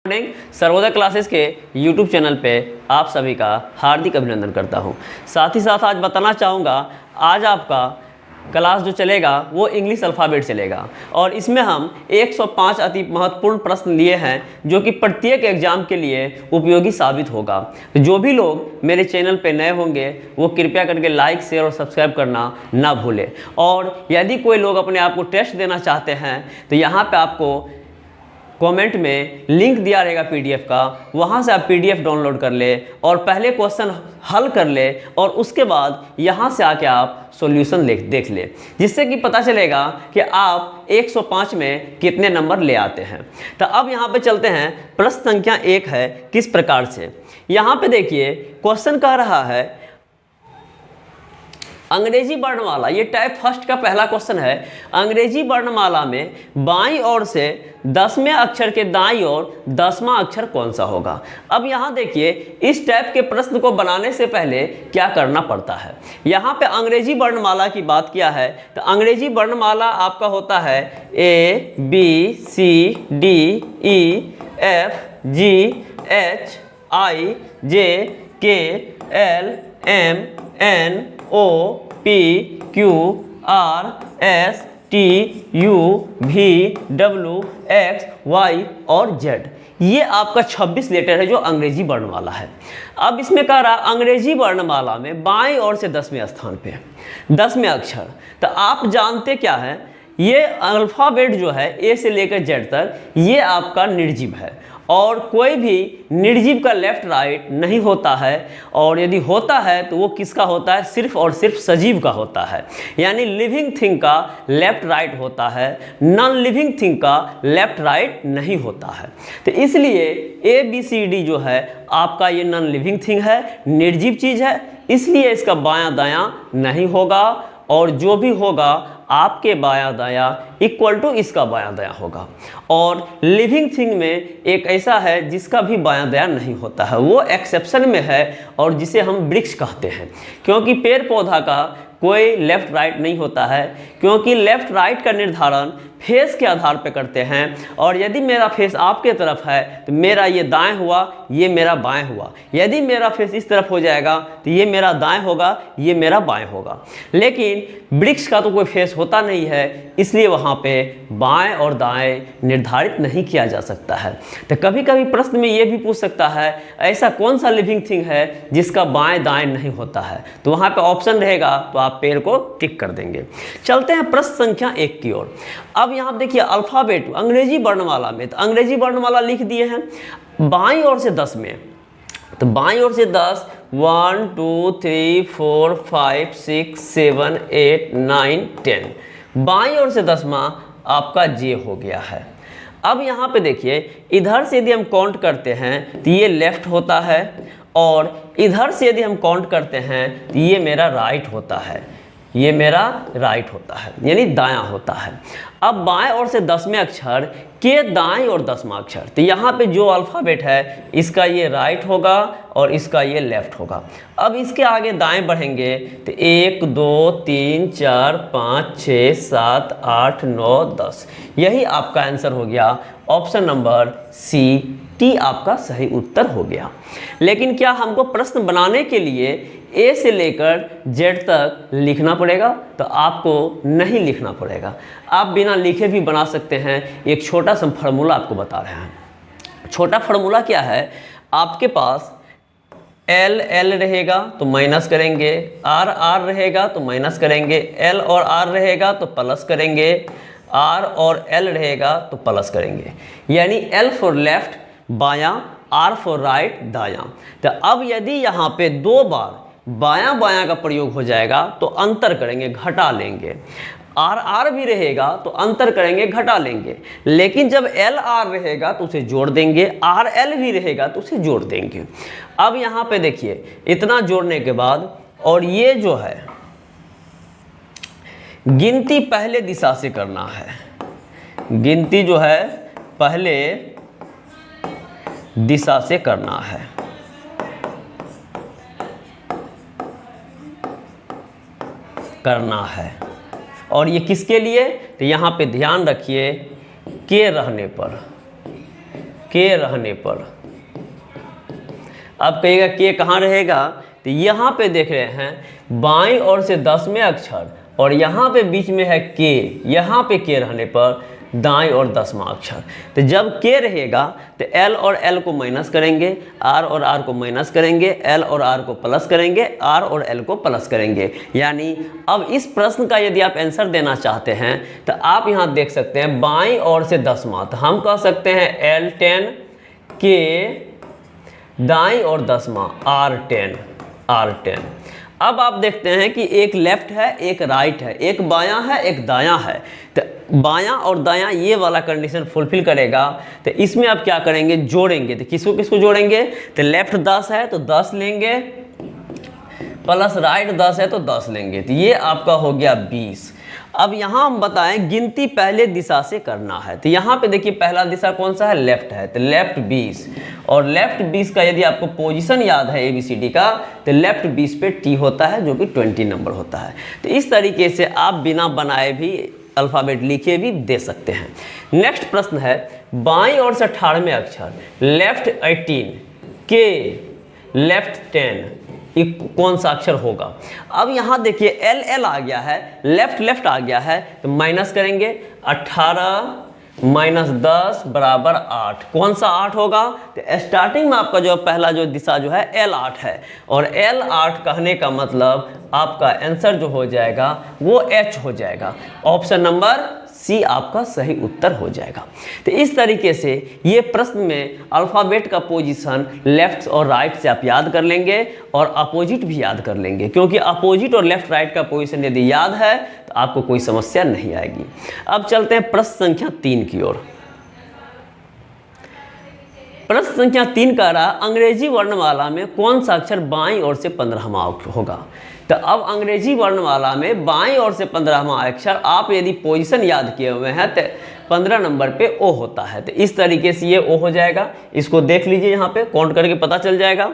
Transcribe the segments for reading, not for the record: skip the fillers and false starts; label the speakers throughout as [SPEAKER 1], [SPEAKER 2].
[SPEAKER 1] Morning Sarvodaya classes के YouTube channel पे आप सभी का हार्दिक अभिनंदन करता हूं। साथ ही साथ आज बताना चाहूँगा, आज आपका क्लास जो चलेगा वो इंग्लिश अल्फ़ाबेट चलेगा और इसमें हम 105 अति महत्वपूर्ण प्रश्न लिए हैं जो कि प्रत्येक एग्जाम के लिए उपयोगी साबित होगा। तो जो भी लोग मेरे चैनल पे नए होंगे वो कृपया करके लाइक, शेयर और सब्सक्राइब करना ना भूलें। और यदि कोई लोग अपने आप को टेस्ट देना चाहते हैं तो यहाँ पे आपको कमेंट में लिंक दिया रहेगा पीडीएफ का, वहाँ से आप पीडीएफ डाउनलोड कर ले और पहले क्वेश्चन हल कर ले और उसके बाद यहाँ से आके आप सॉल्यूशन देख ले, जिससे कि पता चलेगा कि आप 105 में कितने नंबर ले आते हैं। तो अब यहाँ पे चलते हैं, प्रश्न संख्या 1 है किस प्रकार से। यहाँ पे देखिए क्वेश्चन कह रहा है अंग्रेजी वर्णमाला, ये टाइप फर्स्ट का पहला क्वेश्चन है। अंग्रेजी वर्णमाला में बाईं ओर से 10वें अक्षर के दाईं ओर 10वां अक्षर कौन सा होगा। अब यहाँ देखिए, इस टाइप के प्रश्न को बनाने से पहले क्या करना पड़ता है। यहाँ पे अंग्रेजी वर्णमाला की बात किया है तो अंग्रेजी वर्णमाला आपका होता है A B C D E F G H I J K L M N O P Q R S T U V W X Y और Z। ये आपका 26 लेटर है जो अंग्रेजी वर्णमाला है। अब इसमें कह रहा अंग्रेजी वर्णमाला में बाईं ओर से 10वें स्थान पे 10वें अक्षर। तो आप जानते क्या है, ये अल्फ़ाबेट जो है ए से लेकर जेड तक ये आपका निर्जीव है और कोई भी निर्जीव का लेफ्ट राइट नहीं होता है, और यदि होता है तो वो किसका होता है, सिर्फ और सिर्फ सजीव का होता है। यानी लिविंग थिंग का लेफ्ट राइट होता है, नॉन लिविंग थिंग का लेफ्ट राइट नहीं होता है। तो इसलिए ए बी सी डी जो है आपका ये नॉन लिविंग थिंग है, निर्जीव चीज़ है, इसलिए इसका बायां दायां नहीं होगा और जो भी होगा आपके बायां दायां इक्वल टू इसका बायां दायां होगा। और लिविंग थिंग में एक ऐसा है जिसका भी बायां दायां नहीं होता है, वो एक्सेप्शन में है और जिसे हम वृक्ष कहते हैं, क्योंकि पेड़ पौधा का कोई लेफ्ट राइट नहीं होता है, क्योंकि लेफ्ट राइट का निर्धारण फेस के आधार पर करते हैं। और यदि मेरा फेस आपके तरफ है तो मेरा ये दाएं हुआ, ये मेरा बाएं हुआ। यदि मेरा फेस इस तरफ हो जाएगा तो ये मेरा दाएं होगा, ये मेरा बाएं होगा। लेकिन वृक्ष का तो कोई फेस होता नहीं है, इसलिए वहाँ पे बाएं और दाएं निर्धारित नहीं किया जा सकता है। तो कभी कभी प्रश्न में ये भी पूछ सकता है ऐसा कौन सा लिविंग थिंग है जिसका बाएं दाएं नहीं होता है, तो वहाँ पे ऑप्शन रहेगा तो आप पेड़ को टिक कर देंगे। चलते हैं प्रश्न संख्या 1 की ओर। अब यहाँ देखिए अल्फ़ाबेट अंग्रेजी वर्णमाला में, तो अंग्रेजी वर्णमाला लिख दिए हैं बाईं ओर से 10 में। तो बाईं ओर से 10 1 2 3 4 5 6 7 8 9 10, बाईं ओर से 10वां आपका जे हो गया है। अब यहाँ पे देखिए इधर से यदि हम काउंट करते हैं तो ये लेफ्ट होता है और इधर से यदि हम काउंट करते हैं तो ये मेरा राइट होता है, ये मेरा राइट होता है, यानी दायां होता है। अब बाएं ओर से 10वें अक्षर के दाएं और 10वां अक्षर, तो यहाँ पे जो अल्फ़ाबेट है इसका ये राइट होगा और इसका ये लेफ्ट होगा। अब इसके आगे दाएं बढ़ेंगे तो 1 2 3 4 5 6 7 8 9 10, यही आपका आंसर हो गया। ऑप्शन नंबर सी टी आपका सही उत्तर हो गया। लेकिन क्या हमको प्रश्न बनाने के लिए ए से लेकर जेड तक लिखना पड़ेगा? तो आपको नहीं लिखना पड़ेगा, आप बिना लिखे भी बना सकते हैं। एक छोटा सा फार्मूला आपको बता रहे हैं। छोटा फार्मूला क्या है, आपके पास एल एल रहेगा तो माइनस करेंगे, आर आर रहेगा तो माइनस करेंगे, एल और आर रहेगा तो प्लस करेंगे, आर और एल रहेगा तो प्लस करेंगे। यानी एल फॉर लेफ्ट बायां, आर फॉर राइट दायां। तो अब यदि यहाँ पे 2 बार बायां बायां का प्रयोग हो जाएगा तो अंतर करेंगे, घटा लेंगे। आर आर भी रहेगा तो अंतर करेंगे, घटा लेंगे। लेकिन जब एल आर रहेगा तो उसे जोड़ देंगे, आर एल भी रहेगा तो उसे जोड़ देंगे। अब यहाँ पे देखिए इतना जोड़ने के बाद, और ये जो है गिनती पहले दिशा से करना है, गिनती जो है पहले दिशा से करना है। और ये किसके लिए, तो यहाँ पे ध्यान रखिए के रहने पर, के रहने पर। अब कहिएगा के कहाँ रहेगा, तो यहाँ पे देख रहे हैं बाईं ओर से 10वें अक्षर और यहाँ पे बीच में है के, यहाँ पे के रहने पर दाईं ओर 10वां अक्षर। तो जब के रहेगा तो एल और एल को माइनस करेंगे, आर और आर को माइनस करेंगे, एल और आर को प्लस करेंगे, आर और एल को प्लस करेंगे। यानी अब इस प्रश्न का यदि आप आंसर देना चाहते हैं तो आप यहाँ देख सकते हैं बाईं ओर से 10वां, तो हम कह सकते हैं L10 के दाईं और 10वां R10। अब आप देखते हैं कि एक लेफ्ट है एक राइट है, एक बायां है एक दायां है, तो बायां और दायां ये वाला कंडीशन फुलफिल करेगा। तो इसमें आप क्या करेंगे, जोड़ेंगे। तो किसको किसको जोड़ेंगे, तो लेफ्ट 10 है तो 10 लेंगे, प्लस राइट 10 है तो 10 लेंगे, तो ये आपका हो गया 20। अब यहाँ हम बताएं गिनती पहले दिशा से करना है। तो यहाँ पे देखिए पहला दिशा कौन सा है, लेफ्ट है, तो लेफ्ट 20, और लेफ्ट 20 का यदि आपको पोजीशन याद है ABCD का, तो लेफ्ट 20 पे T होता है जो कि 20 नंबर होता है। तो इस तरीके से आप बिना बनाए भी अल्फ़ाबेट लिखे भी दे सकते हैं। नेक्स्ट प्रश्न है बाईं ओर से 18वें अक्षर, लेफ्ट 18 के लेफ्ट 10, ये कौन सा अक्षर होगा। अब यहाँ देखिए एल एल आ गया है, लेफ्ट लेफ्ट आ गया है, तो माइनस करेंगे, 18 माइनस 10 बराबर 8। कौन सा 8 होगा, तो स्टार्टिंग में आपका जो पहला जो दिशा जो है L8 है, और L8 कहने का मतलब आपका आंसर जो हो जाएगा वो H हो जाएगा। ऑप्शन नंबर सी आपका सही उत्तर हो जाएगा। तो इस तरीके से ये प्रश्न में अल्फ़ाबेट का पोजीशन लेफ्ट और राइट से आप याद कर लेंगे और अपोजिट भी याद कर लेंगे, क्योंकि अपोजिट और लेफ्ट राइट का पोजीशन यदि याद है तो आपको कोई समस्या नहीं आएगी। अब चलते हैं प्रश्न संख्या 3 की ओर। प्रश्न संख्या 3 कह रहा है अंग्रेजी वर्णमाला में कौन सा अक्षर बाईं ओर से 15वां होगा। तो अब अंग्रेजी वर्णमाला में बाईं ओर से 15वां अक्षर आप यदि पोजीशन याद किए हुए हैं तो 15 नंबर पे ओ होता है। तो इस तरीके से ये ओ हो जाएगा। इसको देख लीजिए, यहाँ पे काउंट करके पता चल जाएगा।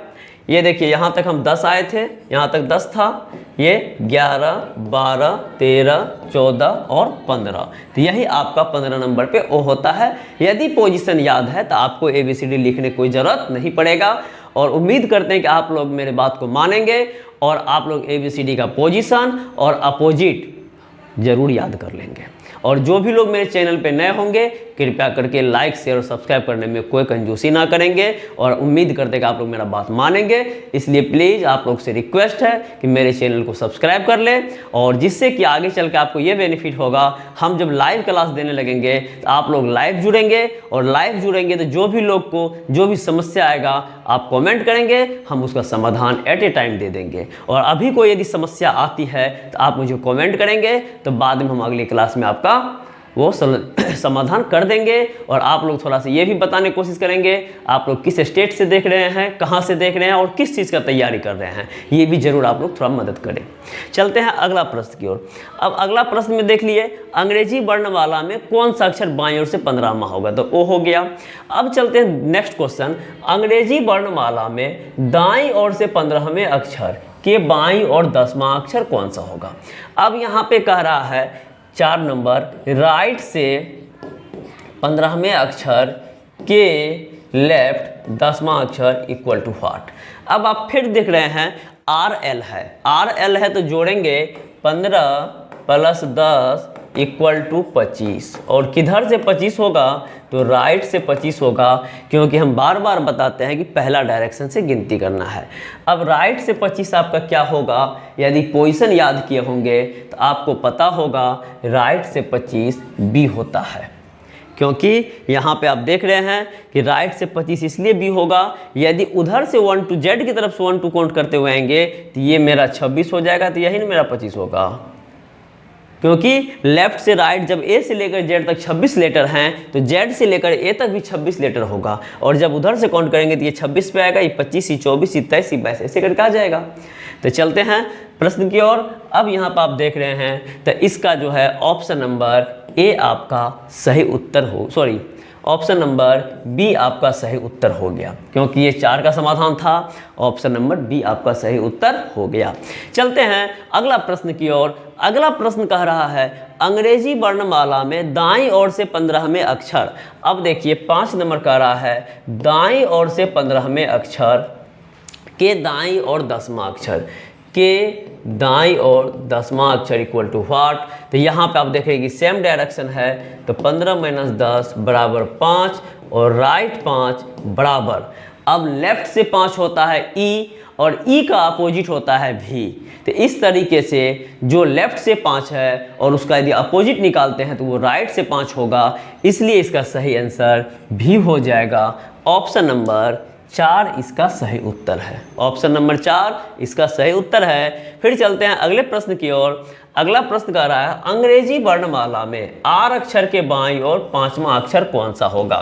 [SPEAKER 1] ये देखिए यहाँ तक हम 10 आए थे, यहाँ तक 10 था, ये 11 12 13 14 और 15, तो यही आपका 15 नंबर पे ओ होता है। यदि पोजीशन याद है तो आपको ABCD लिखने कोई ज़रूरत नहीं पड़ेगा, और उम्मीद करते हैं कि आप लोग मेरे बात को मानेंगे और आप लोग ABCD का पोजीशन और अपोजिट ज़रूर याद कर लेंगे। और जो भी लोग मेरे चैनल पे नए होंगे कृपया करके लाइक शेयर और सब्सक्राइब करने में कोई कंजूसी ना करेंगे, और उम्मीद करते हैं कि आप लोग मेरा बात मानेंगे। इसलिए प्लीज़ आप लोग से रिक्वेस्ट है कि मेरे चैनल को सब्सक्राइब कर लें, और जिससे कि आगे चल के आपको ये बेनिफिट होगा, हम जब लाइव क्लास देने लगेंगे तो आप लोग लाइव जुड़ेंगे, और लाइव जुड़ेंगे तो जो भी लोग को जो भी समस्या आएगा आप कमेंट करेंगे, हम उसका समाधान एट ए टाइम दे देंगे। और अभी कोई यदि समस्या आती है तो आप मुझे कमेंट करेंगे, तो बाद में हम अगली क्लास में आपका वो समाधान कर देंगे। और आप लोग थोड़ा सा ये भी बताने की कोशिश करेंगे आप लोग किस स्टेट से देख रहे हैं, कहाँ से देख रहे हैं, और किस चीज़ का तैयारी कर रहे हैं, ये भी जरूर आप लोग थोड़ा मदद करें। चलते हैं अगला प्रश्न की ओर। अब अगला प्रश्न में देख लिए अंग्रेजी वर्णमाला में कौन सा अक्षर बाईं ओर से 15वां होगा, तो ओ हो गया। अब चलते हैं नेक्स्ट क्वेश्चन, अंग्रेजी वर्णमाला में दाईं ओर से 15वें अक्षर के बाईं ओर 10वां अक्षर कौन सा होगा। अब यहाँ पे कह रहा है 4 नंबर, राइट से 15वें अक्षर के लेफ्ट 10वां अक्षर इक्वल टू व्हाट। अब आप फिर देख रहे हैं RL है, RL है तो जोड़ेंगे 15 प्लस 10 इक्वल टू 25, और किधर से 25 होगा, तो राइट से 25 होगा, क्योंकि हम बार बार बताते हैं कि पहला डायरेक्शन से गिनती करना है। अब राइट से 25 आपका क्या होगा, यदि पोजीशन याद किए होंगे तो आपको पता होगा राइट से 25 बी होता है, क्योंकि यहाँ पे आप देख रहे हैं कि राइट से 25 इसलिए बी होगा, यदि उधर से 1 to Z की तरफ से 1 2 काउंट करते हुए आएंगे तो ये मेरा 26 हो जाएगा, तो यही ना मेरा 25 होगा, क्योंकि लेफ्ट से राइट जब A से लेकर Z तक 26 लेटर हैं तो Z से लेकर A तक भी 26 लेटर होगा, और जब उधर से काउंट करेंगे तो ये 26 पे आएगा, ये 25 ये 24 ये 23 ये 22 ऐसे करके आ जाएगा। तो चलते हैं प्रश्न की ओर। अब यहाँ पर आप देख रहे हैं तो इसका जो है ऑप्शन नंबर ए आपका सही उत्तर हो, ऑप्शन नंबर बी आपका सही उत्तर हो गया, क्योंकि ये 4 का समाधान था। ऑप्शन नंबर बी आपका सही उत्तर हो गया। चलते हैं अगला प्रश्न की ओर। अगला प्रश्न कह रहा है अंग्रेजी वर्णमाला में दाईं ओर से 15वें अक्षर। अब देखिए 5 नंबर कह रहा है दाईं ओर से 15वें अक्षर के दाईं और 10वां अक्षर, के दाईं और 10वां अक्षर इक्वल टू व्हाट। तो यहाँ पे आप देखेंगे कि सेम डायरेक्शन है, तो 15 - 10 बराबर 5 और राइट 5 बराबर, अब लेफ्ट से 5 होता है ई और ई का अपोजिट होता है भी। तो इस तरीके से जो लेफ्ट से 5 है और उसका यदि अपोजिट निकालते हैं तो वो राइट से 5 होगा, इसलिए इसका सही आंसर भी हो जाएगा। ऑप्शन नंबर 4 इसका सही उत्तर है। ऑप्शन नंबर 4 इसका सही उत्तर है। फिर चलते हैं अगले प्रश्न की ओर। अगला प्रश्न कह रहा है अंग्रेजी वर्णमाला में आर अक्षर के बाईं ओर 5वां अक्षर कौन सा होगा।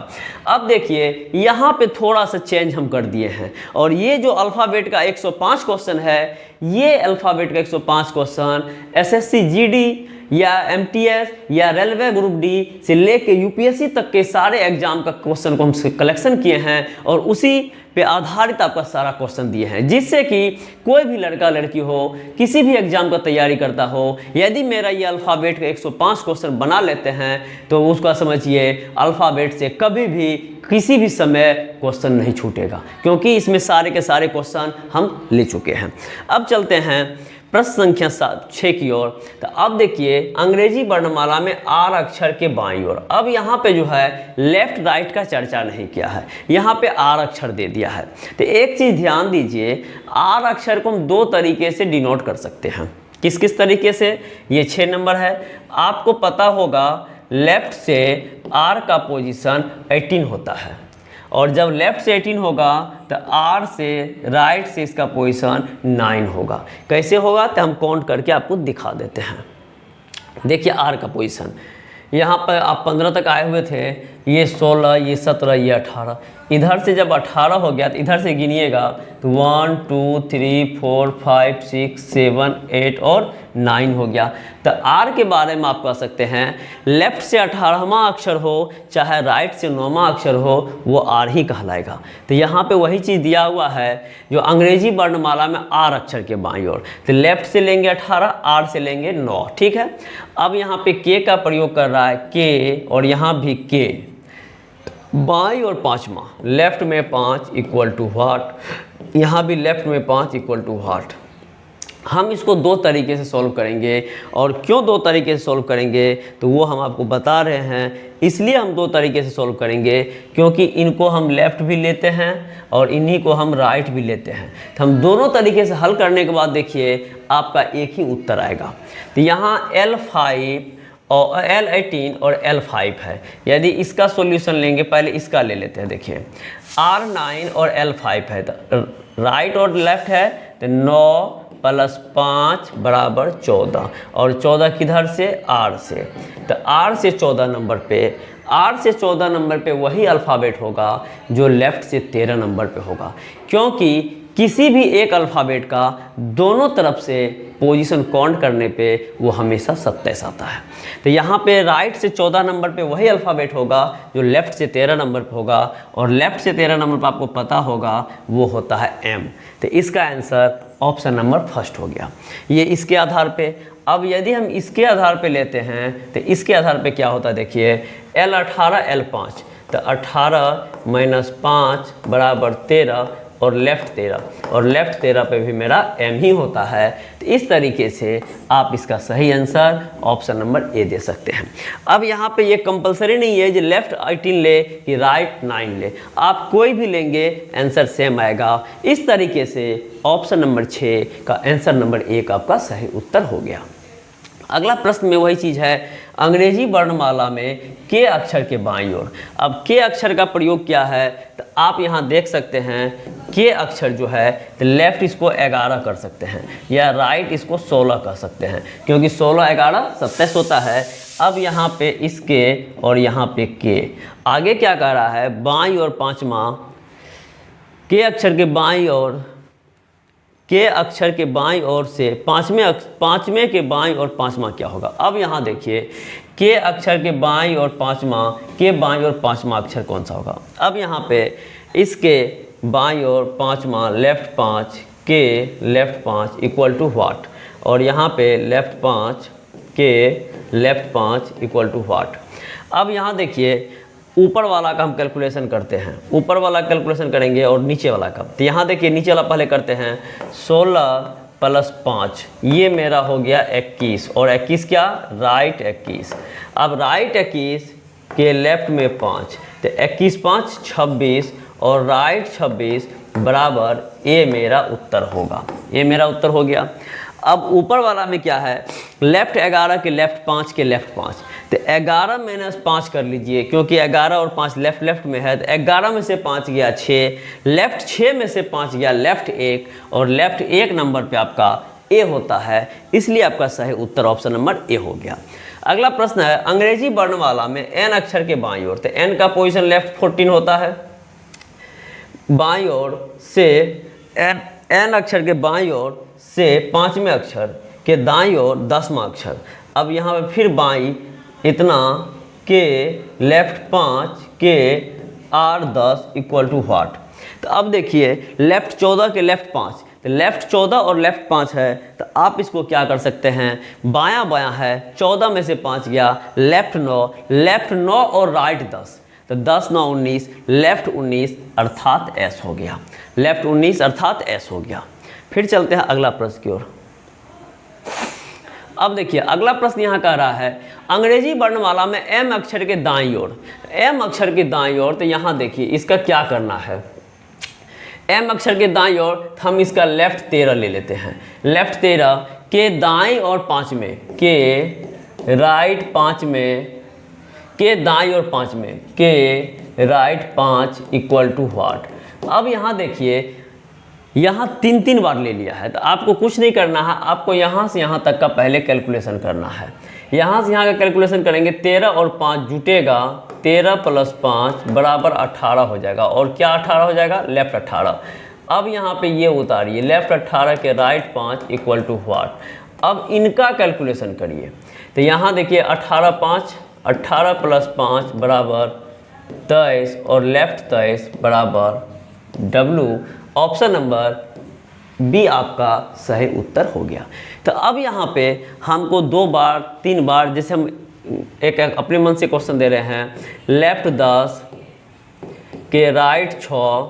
[SPEAKER 1] अब देखिए यहाँ पे थोड़ा सा चेंज हम कर दिए हैं, और ये जो अल्फ़ाबेट का 105 क्वेश्चन है, ये अल्फ़ाबेट का 105 क्वेश्चन एसएससी जीडी या एमटीएस या रेलवे ग्रुप डी से लेके यूपीएससी तक के सारे एग्जाम का क्वेश्चन को हम कलेक्शन किए हैं और उसी पे आधारित आपका सारा क्वेश्चन दिए हैं, जिससे कि कोई भी लड़का लड़की हो किसी भी एग्जाम का तैयारी करता हो, यदि मेरा ये अल्फ़ाबेट का 105 क्वेश्चन बना लेते हैं तो उसका समझिए अल्फ़ाबेट से कभी भी किसी भी समय क्वेश्चन नहीं छूटेगा, क्योंकि इसमें सारे के सारे क्वेश्चन हम ले चुके हैं। अब चलते हैं प्रश्न संख्या 6 की ओर। तो अब देखिए अंग्रेजी वर्णमाला में आर अक्षर के बाईं ओर, अब यहाँ पे जो है लेफ्ट राइट का चर्चा नहीं किया है, यहाँ पे आर अक्षर दे दिया है। तो एक चीज़ ध्यान दीजिए, आर अक्षर को हम 2 तरीके से डिनोट कर सकते हैं। किस किस तरीके से? ये 6 नंबर है, आपको पता होगा लेफ्ट से आर का पोजीशन 18 होता है, और जब लेफ्ट से 18 होगा तो आर से राइट से इसका पोजीशन 9 होगा। कैसे होगा तो हम काउंट करके आपको दिखा देते हैं। देखिए आर का पोजीशन, यहाँ पर आप 15 तक आए हुए थे, ये 16, ये 17, ये 18। इधर से जब 18 हो गया तो इधर से गिनिएगा तो 1 2 3 4 5 6 7 8 और 9 हो गया। तो आर के बारे में आप कह सकते हैं लेफ्ट से 18वां अक्षर हो चाहे राइट से 9वां अक्षर हो, वो आर ही कहलाएगा। तो यहाँ पे वही चीज़ दिया हुआ है जो अंग्रेजी वर्णमाला में आर अक्षर के बाईं ओर, तो लेफ्ट से लेंगे 18, आर से लेंगे 9। ठीक है, अब यहाँ पे के का प्रयोग कर रहा है, के, और यहाँ भी के। बाईं और 5वां, लेफ्ट में 5 इक्वल टू व्हाट, यहाँ भी लेफ्ट में 5 इक्वल टू व्हाट। हम इसको 2 तरीके से सॉल्व करेंगे, और क्यों 2 तरीके से सॉल्व करेंगे तो वो हम आपको बता रहे हैं। इसलिए हम 2 तरीके से सॉल्व करेंगे क्योंकि इनको हम लेफ़्ट भी लेते हैं और इन्हीं को हम राइट भी लेते हैं। तो हम दोनों तरीके से हल करने के बाद देखिए आपका एक ही उत्तर आएगा। तो यहाँ L5 और L18 और L5 है। यदि इसका सॉल्यूशन लेंगे, पहले इसका ले लेते हैं। देखिए R9 और L5 है, तो राइट और लेफ्ट है, तो 9 + 5 बराबर 14, और 14 किधर से? R से। तो R से 14 नंबर पे, R से 14 नंबर पे वही अल्फ़ाबेट होगा जो लेफ़्ट से 13 नंबर पे होगा, क्योंकि किसी भी एक अल्फ़ाबेट का दोनों तरफ से पोजीशन काउंट करने पे वो हमेशा 27 आता है। तो यहाँ पे राइट से 14 नंबर पे वही अल्फ़ाबेट होगा जो लेफ़्ट से 13 नंबर पे होगा, और लेफ़्ट से 13 नंबर पे आपको पता होगा वो होता है M। तो इसका आंसर ऑप्शन नंबर फर्स्ट हो गया। ये इसके आधार पे। अब यदि हम इसके आधार पे लेते हैं तो इसके आधार पे क्या होता है, देखिए L18 L5, तो 18 - 5 बराबर 13 और लेफ़्ट 13, और लेफ़्ट 13 पे भी मेरा M ही होता है। तो इस तरीके से आप इसका सही आंसर ऑप्शन नंबर ए दे सकते हैं। अब यहाँ पे ये कंपलसरी नहीं है जो लेफ़्ट 18 ले कि राइट 9 ले, आप कोई भी लेंगे आंसर सेम आएगा। इस तरीके से ऑप्शन नंबर 6 का आंसर नंबर 1 आपका सही उत्तर हो गया। अगला प्रश्न में वही चीज़ है, अंग्रेजी वर्णमाला में के अक्षर के बाईं ओर। अब के अक्षर का प्रयोग क्या है तो आप यहाँ देख सकते हैं, के अक्षर जो है तो लेफ़्ट इसको 11 कर सकते हैं या राइट इसको 16 कर सकते हैं, क्योंकि 16 11 27 होता है। अब यहाँ पे इसके और यहाँ पे के आगे क्या कह रहा है, बाईं और 5वां के अक्षर के बाईं ओर के अक्षर के बाईं ओर से पाँचवें के बाईं और पाँचवा क्या होगा। अब यहाँ देखिए के अक्षर के बाईं और पाँचवा अक्षर कौन सा होगा। अब यहाँ पे इसके बाईं और पाँचवा लेफ्ट 5 के लेफ्ट 5 इक्वल टू व्हाट, और यहाँ पे लेफ्ट 5 के लेफ्ट 5 इक्वल टू व्हाट। अब यहाँ देखिए ऊपर वाला का हम कैलकुलेशन करते हैं, ऊपर वाला कैलकुलेशन करेंगे और नीचे वाला का। तो यहाँ देखिए नीचे वाला पहले करते हैं, 16 + 5 ये मेरा हो गया 21, और 21 क्या, राइट 21। अब राइट 21 के लेफ्ट में 5, तो 21 5 26 और राइट 26 बराबर ये मेरा उत्तर होगा, ये मेरा उत्तर हो गया। अब ऊपर वाला में क्या है, लेफ्ट 11 के लेफ्ट 5 के लेफ्ट 5, तो 11 - 5 कर लीजिए, क्योंकि 11 और 5 लेफ्ट में है, तो 11 में से 5 गया 6, लेफ्ट 6 में से 5 गया लेफ्ट 1, और लेफ्ट 1 नंबर पे आपका ए होता है, इसलिए आपका सही उत्तर ऑप्शन नंबर ए हो गया। अगला प्रश्न है, अंग्रेजी वर्णमाला में एन अक्षर के बाईं ओर, तो एन का पोजीशन लेफ्ट 14 होता है, बाईं ओर से एन अक्षर के बाईं ओर से 5वें अक्षर के दाईं ओर 10वां अक्षर। अब यहाँ पे फिर बाईं इतना के लेफ्ट 5 के आर 10 इक्वल टू व्हाट। तो अब देखिए लेफ्ट 14 के लेफ्ट 5, तो लेफ्ट 14 और लेफ्ट 5 है, तो आप इसको क्या कर सकते हैं, बायां बायां है, 14 में से 5 गया, लेफ्ट 9 और राइट 10, तो 10 9 19, लेफ्ट 19 अर्थात एस हो गया, लेफ्ट 19 अर्थात एस हो गया। फिर चलते हैं अगला प्रश्न की ओर। अब देखिए अगला प्रश्न यहाँ कह रहा है, अंग्रेजी वर्णमाला में एम अक्षर के दाईं ओर, एम अक्षर के दाईं ओर, तो यहाँ देखिए इसका क्या करना है, एम अक्षर के दाईं ओर, तो हम इसका लेफ्ट 13 ले लेते हैं, लेफ्ट 13 के दाईं और 5 में, के राइट 5 में, के दाईं और 5 में, के राइट 5 इक्वल टू व्हाट। अब यहाँ देखिए यहाँ 3 बार ले लिया है, तो आपको कुछ नहीं करना है, आपको यहाँ से यहाँ तक का पहले कैलकुलेशन करना है। यहाँ से यहाँ का कैलकुलेशन करेंगे, 13 और 5 जुटेगा, 13 + 5 बराबर 18 हो जाएगा, और क्या 18 हो जाएगा, लेफ्ट 18। अब यहाँ पे ये उतारिए, लेफ्ट 18 के राइट 5 इक्वल टू व्हाट। अब इनका कैलकुलेशन करिए, तो यहाँ देखिए 18 + 5 बराबर 23, और लेफ्ट 23 बराबर W, ऑप्शन नंबर बी आपका सही उत्तर हो गया। तो अब यहाँ पे हमको 2 बार 3 बार, जैसे हम एक अपने मन से क्वेश्चन दे रहे हैं, लेफ्ट 10 के राइट 6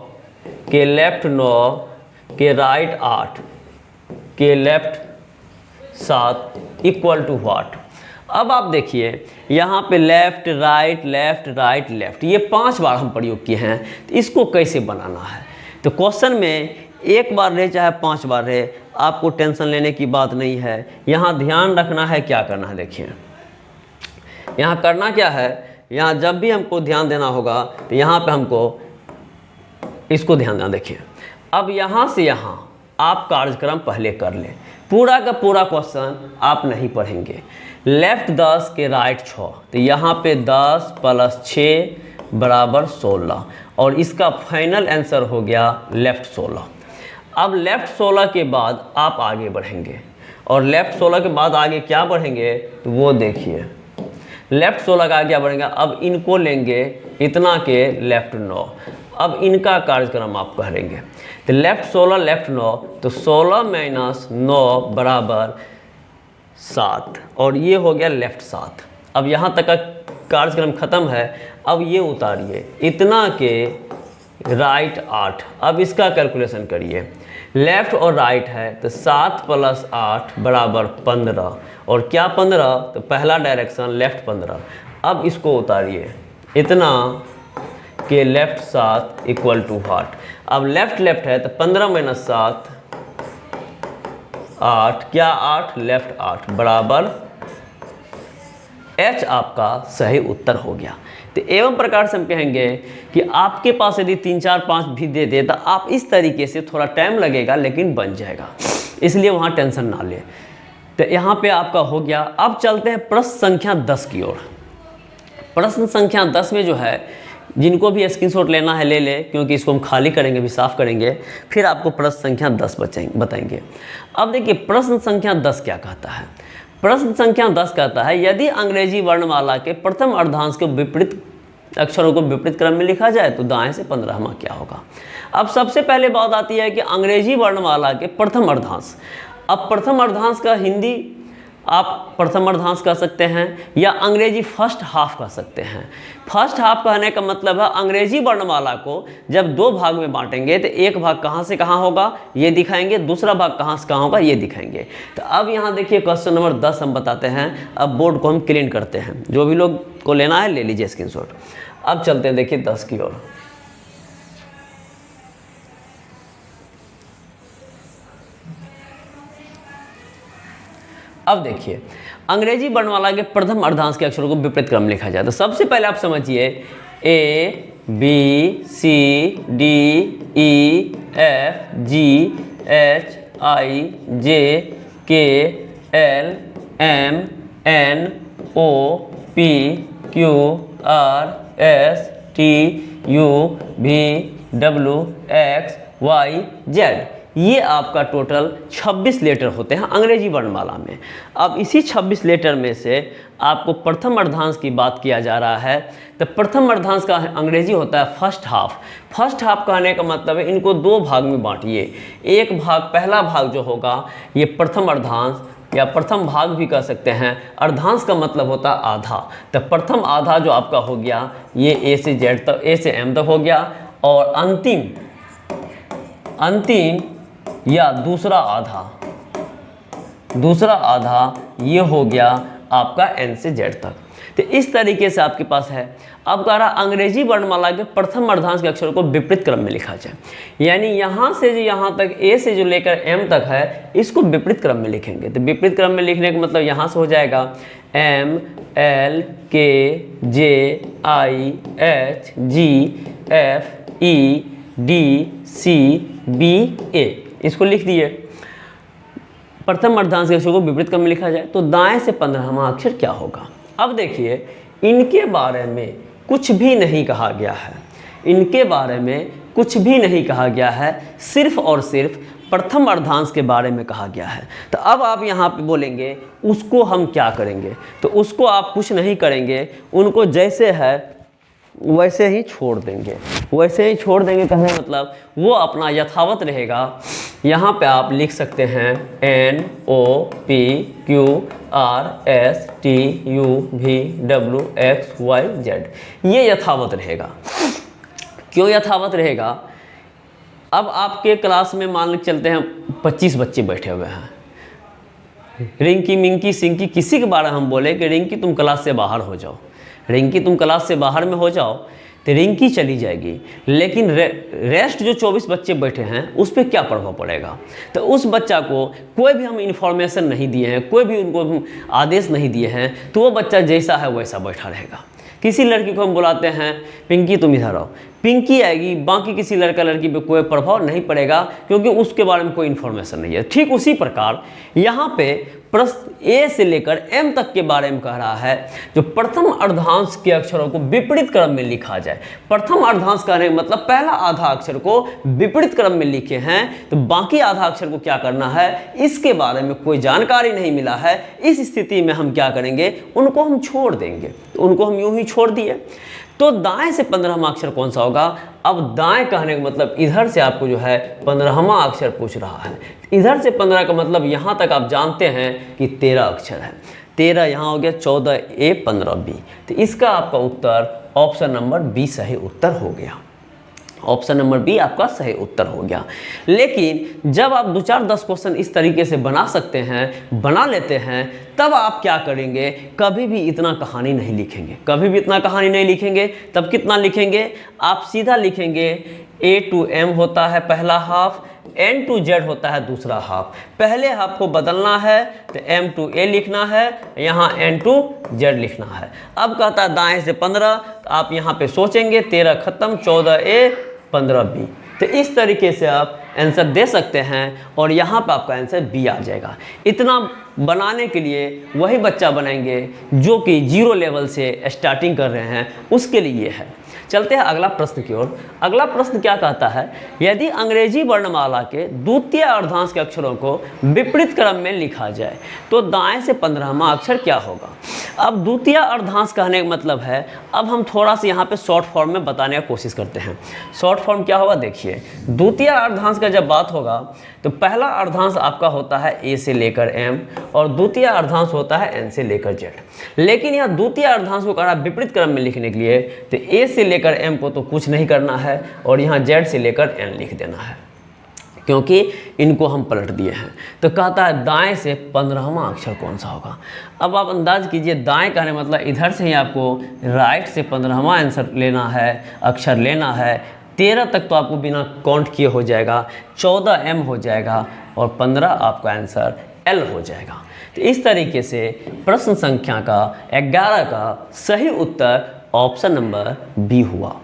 [SPEAKER 1] के लेफ्ट 9 के राइट 8 के लेफ्ट 7 इक्वल टू व्हाट। अब आप देखिए यहाँ पे left right left right left, ये 5 बार हम प्रयोग किए हैं, तो इसको कैसे बनाना है। तो क्वेश्चन में 1 बार रहे चाहे 5 बार रहे, आपको टेंशन लेने की बात नहीं है। यहाँ ध्यान रखना है, क्या करना है, देखिए यहाँ करना क्या है, यहाँ जब भी हमको ध्यान देना होगा तो यहाँ पे हमको इसको ध्यान देना। देखिए अब यहाँ से यहाँ आप कार्यक्रम पहले कर लें, पूरा का पूरा क्वेश्चन आप नहीं पढ़ेंगे। लेफ्ट 10 के राइट 6, तो यहाँ पे 10 + 6 बराबर 16, और इसका फाइनल आंसर हो गया लेफ्ट 16। अब लेफ्ट 16 के बाद आप आगे बढ़ेंगे, और लेफ्ट 16 के बाद आगे क्या बढ़ेंगे, तो वो देखिए लेफ्ट 16 का क्या बढ़ेगा। अब इनको लेंगे इतना के लेफ्ट 9, अब इनका कार्यक्रम आप करेंगे, तो लेफ्ट 16 लेफ्ट 9, तो 16 - 9 बराबर 7, और ये हो गया लेफ्ट 7। अब यहाँ तक का कार्यक्रम ख़त्म है। अब ये उतारिए इतना के राइट 8, अब इसका कैलकुलेशन करिए, लेफ्ट और राइट है, तो 7 + 8 बराबर 15, और क्या 15, तो पहला डायरेक्शन लेफ्ट 15। अब इसको उतारिए इतना के लेफ्ट 7 इक्वल टू व्हाट। अब लेफ्ट है, तो 15 - 7 8, क्या 8, लेफ्ट 8 बराबर H आपका सही उत्तर हो गया। तो एवं प्रकार से हम कहेंगे कि आपके पास यदि 3 4 5 भी दे दे, तो आप इस तरीके से, थोड़ा टाइम लगेगा लेकिन बन जाएगा, इसलिए वहाँ टेंशन ना ले। तो यहाँ पे आपका हो गया। अब चलते हैं प्रश्न संख्या 10 की ओर। प्रश्न संख्या 10 में जो है जिनको भी स्क्रीनशॉट लेना है ले ले, क्योंकि इसको हम खाली करेंगे, भी साफ करेंगे, फिर आपको प्रश्न संख्या 10 बताएंगे। अब देखिए प्रश्न संख्या 10 क्या कहता है। प्रश्न संख्या 10 कहता है यदि अंग्रेजी वर्णमाला के प्रथम अर्धांश के विपरीत अक्षरों को विपरीत क्रम में लिखा जाए तो दाएं से 15वां क्या होगा। अब सबसे पहले बात आती है कि अंग्रेजी वर्णमाला के प्रथम अर्धांश। अब प्रथम अर्धांश का हिंदी आप प्रथम अर्धांश कह सकते हैं या अंग्रेजी फर्स्ट हाफ कह सकते हैं। फर्स्ट हाफ कहने का मतलब है अंग्रेजी वर्णमाला को जब दो भाग में बांटेंगे तो एक भाग कहाँ से कहाँ होगा ये दिखाएंगे, दूसरा भाग कहाँ से कहाँ होगा ये दिखाएंगे। तो अब यहाँ देखिए क्वेश्चन नंबर 10 हम बताते हैं। अब बोर्ड को हम क्लीन करते हैं, जो भी लोग को लेना है ले लीजिए स्क्रीनशॉट। अब चलते हैं देखिए 10 की ओर। अब देखिए अंग्रेजी वर्णमाला के प्रथम अर्धांश के अक्षरों को विपरीत क्रम लिखा जाए तो सबसे पहले आप समझिए A B C D E F G H I J K L M N O P Q R S T U V W X Y Z, ये आपका टोटल 26 लेटर होते हैं अंग्रेजी वर्णमाला में। अब इसी 26 लेटर में से आपको प्रथम अर्धांश की बात किया जा रहा है तो प्रथम अर्धांश का अंग्रेजी होता है फर्स्ट हाफ। फर्स्ट हाफ कहने का मतलब है इनको दो भाग में बांटिए। एक भाग, पहला भाग जो होगा ये प्रथम अर्धांश या प्रथम भाग भी कह सकते हैं। अर्धांश का मतलब होता है आधा, तो प्रथम आधा जो आपका हो गया ये A से Z तक, A से M तक हो गया, और अंतिम या दूसरा आधा ये हो गया आपका N से Z तक। तो इस तरीके से आपके पास है। अब कह रहा अंग्रेजी वर्णमाला के प्रथम अर्धांश के अक्षरों को विपरीत क्रम में लिखा जाए, यानी यहाँ से जो यहाँ तक A से जो लेकर M तक है इसको विपरीत क्रम में लिखेंगे। तो विपरीत क्रम में लिखने का मतलब यहाँ से हो जाएगा M L K J I H G F E D C B A, इसको लिख दिए। प्रथम अर्धांश के अक्षर को विपरीत क्रम में लिखा जाए तो दाएं से 15वां अक्षर क्या होगा। अब देखिए इनके बारे में कुछ भी नहीं कहा गया है, इनके बारे में कुछ भी नहीं कहा गया है, सिर्फ और सिर्फ प्रथम अर्धांश के बारे में कहा गया है। तो अब आप यहाँ पे बोलेंगे उसको हम क्या करेंगे, तो उसको आप कुछ नहीं करेंगे, उनको जैसे है वैसे ही छोड़ देंगे। वैसे ही छोड़ देंगे कहने का मतलब वो अपना यथावत रहेगा। यहाँ पे आप लिख सकते हैं N O P Q R S T U V W X Y Z, ये यथावत रहेगा। क्यों यथावत रहेगा? अब आपके क्लास में मान के चलते हैं 25 बच्चे बैठे हुए हैं। रिंकी मिंकी सिंकी किसी के बारे में हम बोले कि रिंकी तुम क्लास से बाहर हो जाओ, रिंकी तुम क्लास से बाहर में हो जाओ, तो रिंकी चली जाएगी, लेकिन रेस्ट जो 24 बच्चे बैठे हैं उस पर क्या प्रभाव पड़ेगा? तो उस बच्चा को कोई भी हम इन्फॉर्मेशन नहीं दिए हैं, कोई भी उनको हम आदेश नहीं दिए हैं, तो वो बच्चा जैसा है वैसा बैठा रहेगा। किसी लड़की को हम बुलाते हैं पिंकी तुम इधर आओ, पिंकी आएगी, बाकी किसी लड़का लड़की पे कोई प्रभाव नहीं पड़ेगा क्योंकि उसके बारे में कोई इन्फॉर्मेशन नहीं है। ठीक उसी प्रकार यहाँ पे प्रश्न ए से लेकर एम तक के बारे में कह रहा है जो प्रथम अर्धांश के अक्षरों को विपरीत क्रम में लिखा जाए। प्रथम अर्धांश कहने का मतलब पहला आधा अक्षर को विपरीत क्रम में लिखे हैं, तो बाकी आधा अक्षर को क्या करना है इसके बारे में कोई जानकारी नहीं मिला है। इस स्थिति में हम क्या करेंगे, उनको हम छोड़ देंगे। तो उनको हम यूं ही छोड़ दिए। तो दाएं से 15वां अक्षर कौन सा होगा? अब दाएं कहने का मतलब इधर से आपको जो है 15वां अक्षर पूछ रहा है। इधर से 15 का मतलब यहाँ तक आप जानते हैं कि 13 अक्षर है। 13 यहाँ हो गया, 14 A 15 B। तो इसका आपका उत्तर ऑप्शन नंबर बी सही उत्तर हो गया। ऑप्शन नंबर बी आपका सही उत्तर हो गया। लेकिन जब आप 2-4-10 क्वेश्चन इस तरीके से बना सकते हैं, बना लेते हैं, तब आप क्या करेंगे, कभी भी इतना कहानी नहीं लिखेंगे, कभी भी इतना कहानी नहीं लिखेंगे। तब कितना लिखेंगे, आप सीधा लिखेंगे A to M होता है पहला हाफ, N to Z होता है दूसरा हाफ। पहले हाफ को बदलना है तो M to A लिखना है, यहाँ N to Z लिखना है। अब कहता है दाएं से 15, तो आप यहाँ पे सोचेंगे 13 खत्म, 14 A 15 B। तो इस तरीके से आप आंसर दे सकते हैं और यहाँ पे आपका आंसर बी आ जाएगा। इतना बनाने के लिए वही बच्चा बनाएंगे जो कि 0 लेवल से स्टार्टिंग कर रहे हैं, उसके लिए है। चलते हैं अगला प्रश्न की ओर। अगला प्रश्न क्या कहता है, यदि अंग्रेजी वर्णमाला के द्वितीय अर्धांश के अक्षरों को विपरीत क्रम में लिखा जाए तो दाएं से 15वां अक्षर क्या होगा। अब द्वितीय अर्धांश कहने का मतलब है, अब हम थोड़ा सा यहाँ पे शॉर्ट फॉर्म में बताने की कोशिश करते हैं। शॉर्ट फॉर्म क्या होगा, देखिए द्वितीय अर्धांश का जब बात होगा तो पहला अर्धांश आपका होता है ए से लेकर एम और द्वितीय अर्धांश होता है एन से लेकर जेड। लेकिन यहाँ द्वितीय अर्धांश को कहा विपरीत क्रम में लिखने के लिए तो ए से लेकर एम को तो कुछ नहीं करना है और यहाँ जेड से लेकर एन लिख देना है, क्योंकि इनको हम पलट दिए हैं। तो कहता है दाएं से 15वां अक्षर कौन सा होगा। अब आप अंदाज कीजिए, दाएं कहने मतलब इधर से ही आपको राइट से 15वां आंसर लेना है, अक्षर लेना है। 13 तक तो आपको बिना काउंट किए हो जाएगा, 14 एम हो जाएगा और 15 आपका आंसर एल हो जाएगा। तो इस तरीके से प्रश्न संख्या का 11 का सही उत्तर ऑप्शन नंबर बी हुआ।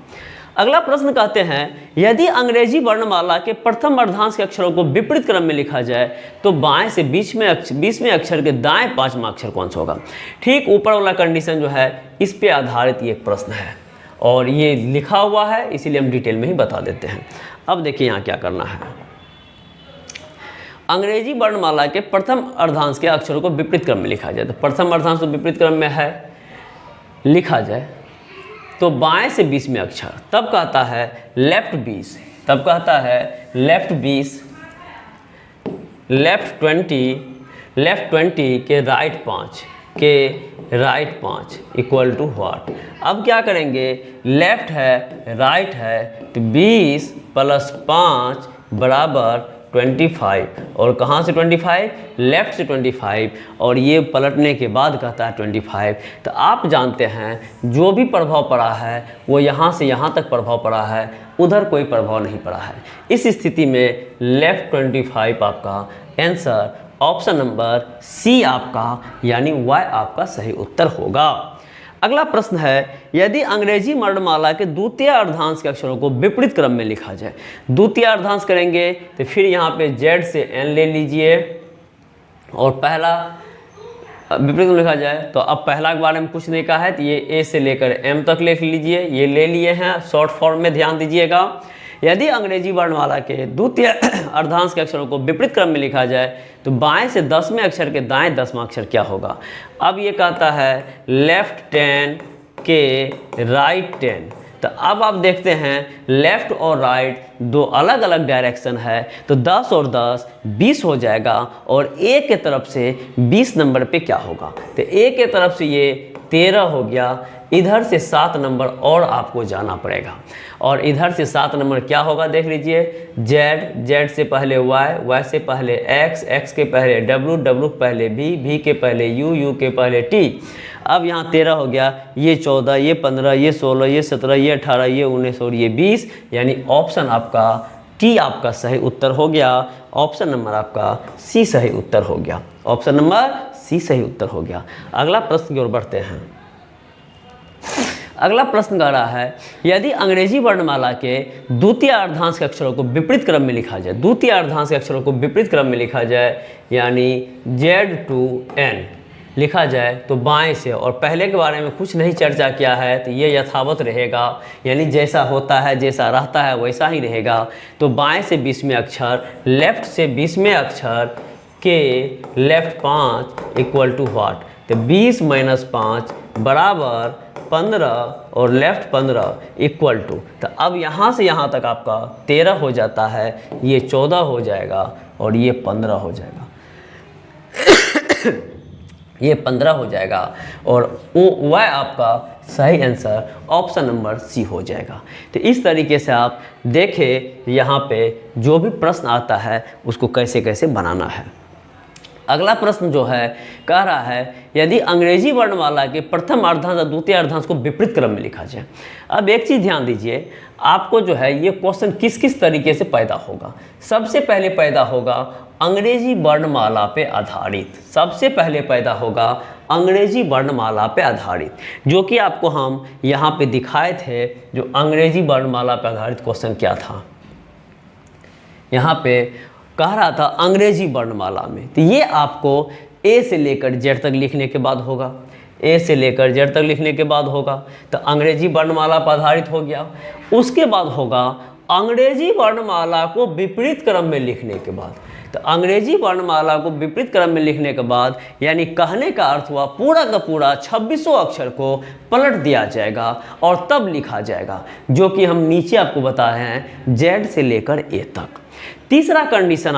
[SPEAKER 1] अगला प्रश्न कहते हैं, यदि अंग्रेजी वर्णमाला के प्रथम अर्धांश के अक्षरों को विपरीत क्रम में लिखा जाए तो बाएं से 20वें अक्षर के दाएं 5वां अक्षर कौन सा होगा। ठीक ऊपर वाला कंडीशन जो है इस पे आधारित ये प्रश्न है और ये लिखा हुआ है, इसीलिए हम डिटेल में ही बता देते हैं। अब देखिए यहाँ क्या करना है, अंग्रेजी वर्णमाला के प्रथम अर्धांश के अक्षरों को विपरीत क्रम में लिखा जाए तो प्रथम अर्धांश तो विपरीत क्रम में है, लिखा जाए तो बाएं से 20वें अक्षर, तब कहता है लेफ्ट 20, तब कहता है लेफ्ट 20, लेफ्ट 20 के राइट 5 इक्वल टू व्हाट। अब क्या करेंगे, लेफ्ट है राइट है तो 20 + 5 बराबर 25 और कहाँ से 25, लेफ्ट से 25 और ये पलटने के बाद कहता है 25। तो आप जानते हैं जो भी प्रभाव पड़ा है वो यहाँ से यहाँ तक प्रभाव पड़ा है, उधर कोई प्रभाव नहीं पड़ा है। इस स्थिति में लेफ्ट 25 आपका आंसर ऑप्शन नंबर सी आपका यानी वाई आपका सही उत्तर होगा। अगला प्रश्न है, यदि अंग्रेजी वर्णमाला के द्वितीय अर्धांश के अक्षरों को विपरीत क्रम में लिखा जाए। द्वितीय अर्धांश करेंगे तो फिर यहाँ पे जेड से एन ले लीजिए और पहला विपरीत में लिखा जाए तो अब पहला के बारे में कुछ नहीं कहा है तो ये ए से लेकर एम तक लिख लीजिए, ये ले लिए हैं शॉर्ट फॉर्म में, ध्यान दीजिएगा। यदि अंग्रेजी वर्णमाला के द्वितीय अर्धांश के अक्षरों को विपरीत क्रम में लिखा जाए तो बाएं से 10वें अक्षर के दाएं 10वां अक्षर क्या होगा। अब ये कहता है लेफ्ट 10 के राइट 10। तो अब आप देखते हैं लेफ्ट और राइट दो अलग अलग डायरेक्शन है तो 10 और 10 20 हो जाएगा और ए के तरफ से 20 नंबर पे क्या होगा। तो ए के तरफ से ये 13 हो गया, इधर से 7 नंबर और आपको जाना पड़ेगा और इधर से 7 नंबर क्या होगा देख लीजिए, जेड से पहले वाई से पहले एक्स के पहले डब्ल्यू के पहले भी के पहले यू के पहले टी। अब यहाँ 13 हो गया, ये 14, ये 15, ये 16, ये 17, ये 18, ये 19 और ये 20, यानी ऑप्शन आपका टी आपका सही उत्तर हो गया। ऑप्शन नंबर आपका सी सही उत्तर हो गया, ऑप्शन नंबर सी सही उत्तर हो गया। अगला प्रश्न की ओर बढ़ते हैं। अगला प्रश्न कह रहा है, यदि अंग्रेजी वर्णमाला के द्वितीय अर्धांश के अक्षरों को विपरीत क्रम में लिखा जाए, द्वितीय अर्धांश के अक्षरों को विपरीत क्रम में लिखा जाए यानी Z to N लिखा जाए तो बाएं से, और पहले के बारे में कुछ नहीं चर्चा किया है तो ये यथावत रहेगा, यानी जैसा होता है जैसा रहता है वैसा ही रहेगा। तो बाएं से 20वें अक्षर, लेफ्ट से 20वें अक्षर के लेफ्ट 5 इक्वल टू व्हाट। तो 20 - 5 बराबर 15 और लेफ्ट 15 इक्वल टू, तो अब यहाँ से यहाँ तक आपका 13 हो जाता है, ये 14 हो जाएगा और ये 15 हो जाएगा ये 15 हो जाएगा और वाई आपका सही आंसर ऑप्शन नंबर सी हो जाएगा। तो इस तरीके से आप देखें यहाँ पे जो भी प्रश्न आता है उसको कैसे कैसे बनाना है। अगला प्रश्न जो है कह रहा है, यदि अंग्रेजी वर्णमाला के प्रथम अर्धांश और द्वितीय अर्धांश को विपरीत क्रम में लिखा जाए। अब एक चीज़ ध्यान दीजिए, आपको जो है ये क्वेश्चन किस किस तरीके से पैदा होगा। सबसे पहले पैदा होगा अंग्रेजी वर्णमाला पे आधारित, सबसे पहले पैदा होगा अंग्रेजी वर्णमाला पे आधारित, जो कि आपको हम यहाँ पे दिखाए थे। जो अंग्रेजी वर्णमाला पे आधारित क्वेश्चन क्या था, यहाँ पे कह रहा था अंग्रेजी वर्णमाला में, तो ये आपको ए से लेकर जेड तक लिखने के बाद होगा। ए से लेकर जेड तक लिखने के बाद होगा तो अंग्रेजी वर्णमाला पर आधारित हो गया। उसके बाद होगा अंग्रेजी वर्णमाला को विपरीत क्रम में लिखने के बाद। तो अंग्रेजी वर्णमाला को विपरीत क्रम में लिखने के बाद यानी कहने का अर्थ हुआ पूरा का पूरा 26 अक्षर को पलट दिया जाएगा और तब लिखा जाएगा, जो कि हम नीचे आपको बताए हैं जेड से लेकर ए तक। तीसरा कंडीशन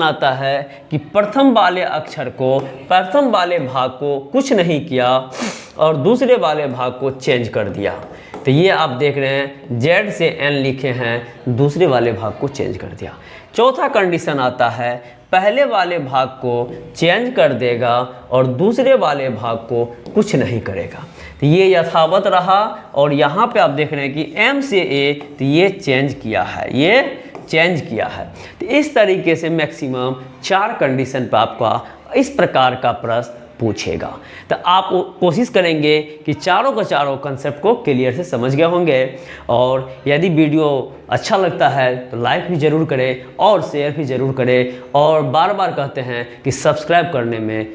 [SPEAKER 1] आता है कि प्रथम वाले अक्षर को, प्रथम वाले भाग को कुछ नहीं किया और दूसरे वाले भाग को चेंज कर दिया। तो ये आप देख रहे हैं जेड से एन लिखे हैं, दूसरे वाले भाग को चेंज कर दिया। चौथा कंडीशन आता है पहले वाले भाग को चेंज कर देगा और दूसरे वाले भाग को कुछ नहीं करेगा। तो ये यथावत रहा और यहाँ पे आप देख रहे हैं कि एम से ए, तो ये चेंज किया है, तो इस तरीके से मैक्सिमम 4 कंडीशन पर आपका इस प्रकार का प्रश्न पूछेगा। तो आप कोशिश करेंगे कि चारों का चारों कंसेप्ट को क्लियर से समझ गए होंगे। और यदि वीडियो अच्छा लगता है तो लाइक भी ज़रूर करें और शेयर भी ज़रूर करें, और बार बार कहते हैं कि सब्सक्राइब करने में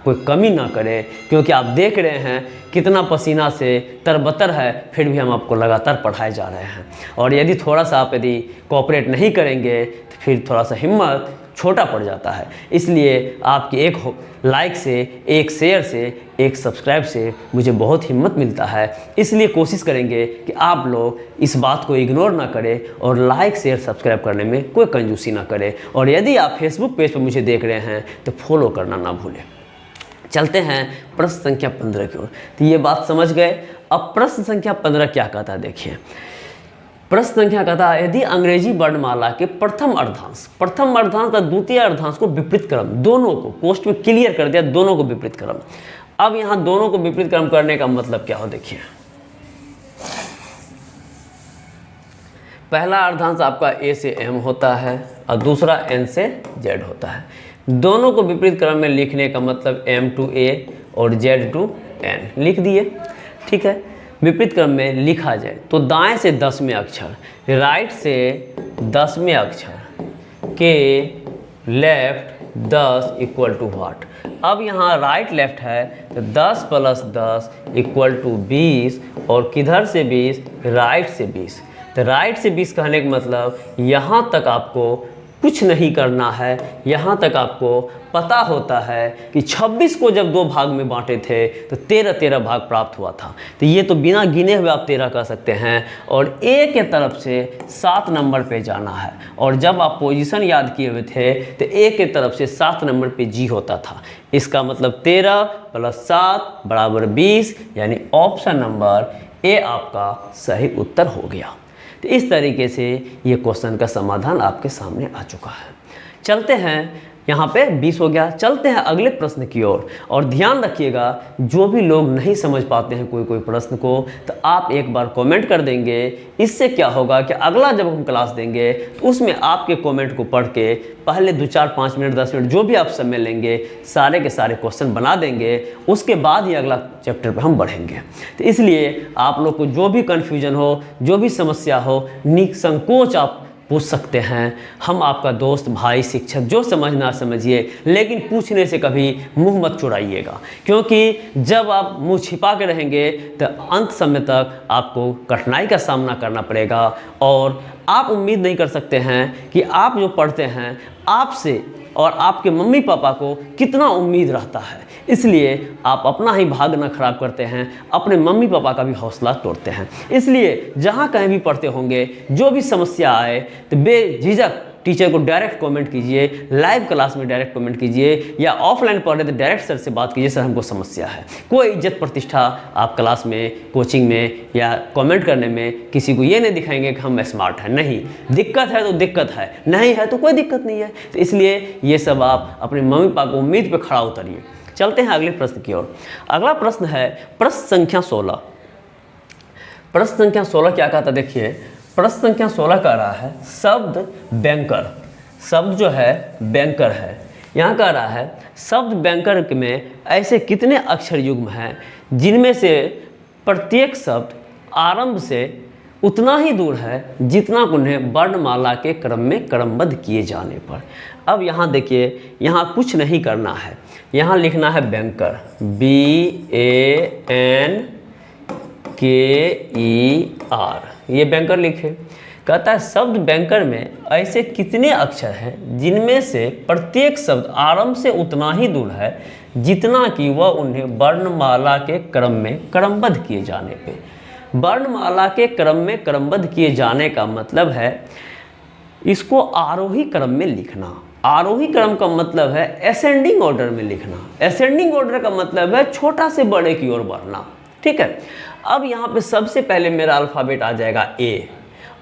[SPEAKER 1] कोई कमी ना करें, क्योंकि आप देख रहे हैं कितना पसीना से तरबतर है, फिर भी हम आपको लगातार पढ़ाए जा रहे हैं। और यदि थोड़ा सा आप यदि कोऑपरेट नहीं करेंगे तो फिर थोड़ा सा हिम्मत छोटा पड़ जाता है। इसलिए आपकी एक लाइक से, एक शेयर से, एक सब्सक्राइब से मुझे बहुत हिम्मत मिलता है। इसलिए कोशिश करेंगे कि आप लोग इस बात को इग्नोर ना करें और लाइक शेयर सब्सक्राइब करने में कोई कंजूसी ना करें। और यदि आप फेसबुक पेज पर मुझे देख रहे हैं तो फॉलो करना ना भूलें। चलते हैं प्रश्न संख्या 15 की ओर। तो ये बात समझ गए। अब प्रश्न संख्या 15 क्या कहता है, देखिए प्रश्न संख्या कहता है यदि अंग्रेजी वर्णमाला के प्रथम अर्धांश का द्वितीय अर्धांश को विपरीत क्रम, दोनों को पोस्ट में क्लियर कर दिया, दोनों को विपरीत क्रम। अब यहाँ दोनों को विपरीत क्रम करने का मतलब क्या हो, देखिए पहला अर्धांश आपका ए से एम होता है और दूसरा एन से जेड होता है। दोनों को विपरीत क्रम में लिखने का मतलब एम टू ए और जेड टू एन लिख दिए, ठीक है। विपरीत क्रम में लिखा जाए तो दाएं से 10वें अक्षर, राइट से 10वें अक्षर के लेफ्ट 10 इक्वल टू व्हाट। अब यहाँ राइट लेफ्ट है तो 10 + 10 इक्वल टू 20 और किधर से 20, राइट से 20। तो राइट से 20 कहने का मतलब यहाँ तक आपको कुछ नहीं करना है। यहाँ तक आपको पता होता है कि 26 को जब 2 भाग में बांटे थे तो 13 भाग प्राप्त हुआ था। तो ये तो बिना गिने हुए आप 13 कर सकते हैं। और ए के तरफ से 7 नंबर पे जाना है, और जब आप पोजीशन याद किए हुए थे तो ए के तरफ से 7 नंबर पे जी होता था। इसका मतलब 13 + 7 = 20, यानी ऑप्शन नंबर ए आपका सही उत्तर हो गया। तो इस तरीके से ये क्वेश्चन का समाधान आपके सामने आ चुका है। चलते हैं, यहाँ पे 20 हो गया। चलते हैं अगले प्रश्न की ओर। और ध्यान रखिएगा, जो भी लोग नहीं समझ पाते हैं कोई प्रश्न को, तो आप एक बार कमेंट कर देंगे। इससे क्या होगा कि अगला जब हम क्लास देंगे तो उसमें आपके कमेंट को पढ़ के पहले 2, 4, 5 मिनट 10 मिनट जो भी आप समय लेंगे सारे के सारे क्वेश्चन बना देंगे। उसके बाद ही अगला चैप्टर पर हम बढ़ेंगे। तो इसलिए आप लोग को जो भी कन्फ्यूजन हो, जो भी समस्या हो, निसंकोच आप पूछ सकते हैं। हम आपका दोस्त, भाई, शिक्षक, जो समझना समझिए, लेकिन पूछने से कभी मुंह मत चुराइएगा, क्योंकि जब आप मुंह छिपा के रहेंगे तो अंत समय तक आपको कठिनाई का सामना करना पड़ेगा। और आप उम्मीद नहीं कर सकते हैं कि आप जो पढ़ते हैं आपसे और आपके मम्मी पापा को कितना उम्मीद रहता है। इसलिए आप अपना ही भाग्य न खराब करते हैं, अपने मम्मी पापा का भी हौसला तोड़ते हैं। इसलिए जहाँ कहीं भी पढ़ते होंगे, जो भी समस्या आए तो बेझिझक टीचर को डायरेक्ट कमेंट कीजिए, लाइव क्लास में डायरेक्ट कमेंट कीजिए, या ऑफलाइन पढ़ रहे तो डायरेक्ट सर से बात कीजिए, सर हमको समस्या है। कोई इज्जत प्रतिष्ठा आप क्लास में, कोचिंग में या कमेंट करने में किसी को ये नहीं दिखाएंगे कि हम स्मार्ट हैं। नहीं, दिक्कत है तो दिक्कत है, नहीं है तो कोई दिक्कत नहीं है। तो इसलिए ये सब आप अपने मम्मी पापा को उम्मीद पर खड़ा उतरिए। चलते हैं अगले प्रश्न की ओर। अगला प्रश्न है प्रश्न संख्या 16। प्रश्न संख्या 16 क्या कहता है, देखिए प्रश्न संख्या 16 कह रहा है शब्द बैंकर। शब्द जो है बैंकर है। यहाँ कह रहा है शब्द बैंकर में ऐसे कितने अक्षर युग्म हैं जिनमें से प्रत्येक शब्द आरंभ से उतना ही दूर है जितना उन्हें वर्णमाला के क्रम में क्रमबद्ध किए जाने पर। अब यहाँ देखिए, यहाँ कुछ नहीं करना है, यहाँ लिखना है बैंकर, BANKER, ये बैंकर लिखे। कहता है शब्द बैंकर में ऐसे कितने अक्षर हैं जिनमें से प्रत्येक शब्द आरंभ से उतना ही दूर है जितना कि वह उन्हें वर्णमाला के क्रम में क्रमबद्ध किए जाने पे। वर्णमाला के क्रम में क्रमबद्ध किए जाने का मतलब है इसको आरोही क्रम में लिखना। आरोही क्रम का मतलब है असेंडिंग ऑर्डर में लिखना। असेंडिंग ऑर्डर का मतलब है छोटा से बड़े की ओर बढ़ना। ठीक है, अब यहाँ पे सबसे पहले मेरा अल्फ़ाबेट आ जाएगा ए।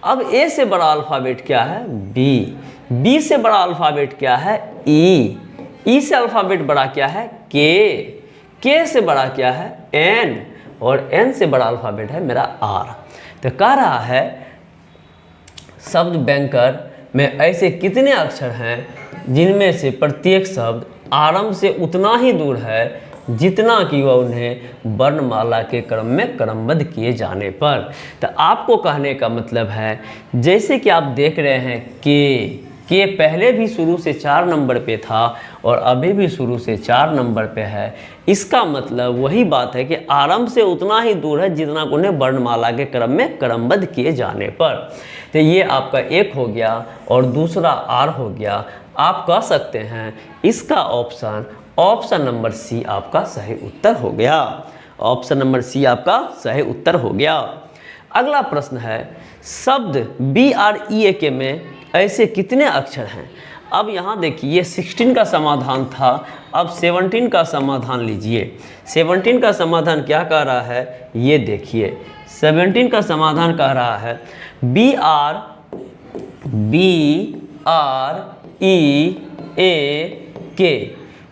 [SPEAKER 1] अब ए से बड़ा अल्फ़ाबेट क्या है? बी। बी से बड़ा अल्फ़ाबेट क्या है? ई। ई से अल्फ़ाबेट बड़ा क्या है? के। के से बड़ा क्या है? एन। और एन से बड़ा अल्फ़ाबेट है मेरा आर। तो कह रहा है शब्द बैंकर में ऐसे कितने अक्षर हैं जिनमें से प्रत्येक शब्द आरंभ से उतना ही दूर है जितना कि वह उन्हें वर्णमाला के क्रम में क्रमबद्ध किए जाने पर। तो आपको कहने का मतलब है, जैसे कि आप देख रहे हैं के पहले भी शुरू से 4 नंबर पे था और अभी भी शुरू से 4 नंबर पे है। इसका मतलब वही बात है कि आरंभ से उतना ही दूर है जितना उन्हें वर्णमाला के क्रम में क्रमबद्ध किए जाने पर। तो ये आपका एक हो गया और दूसरा आर हो गया। आप कह सकते हैं इसका ऑप्शन नंबर सी आपका सही उत्तर हो गया। ऑप्शन नंबर सी आपका सही उत्तर हो गया। अगला प्रश्न है शब्द BREAK में ऐसे कितने अक्षर हैं? अब यहाँ देखिए, ये 16 का समाधान था, अब 17 का समाधान लीजिए। 17 का समाधान क्या कह रहा है ये देखिए। 17 का समाधान कह रहा है BREAK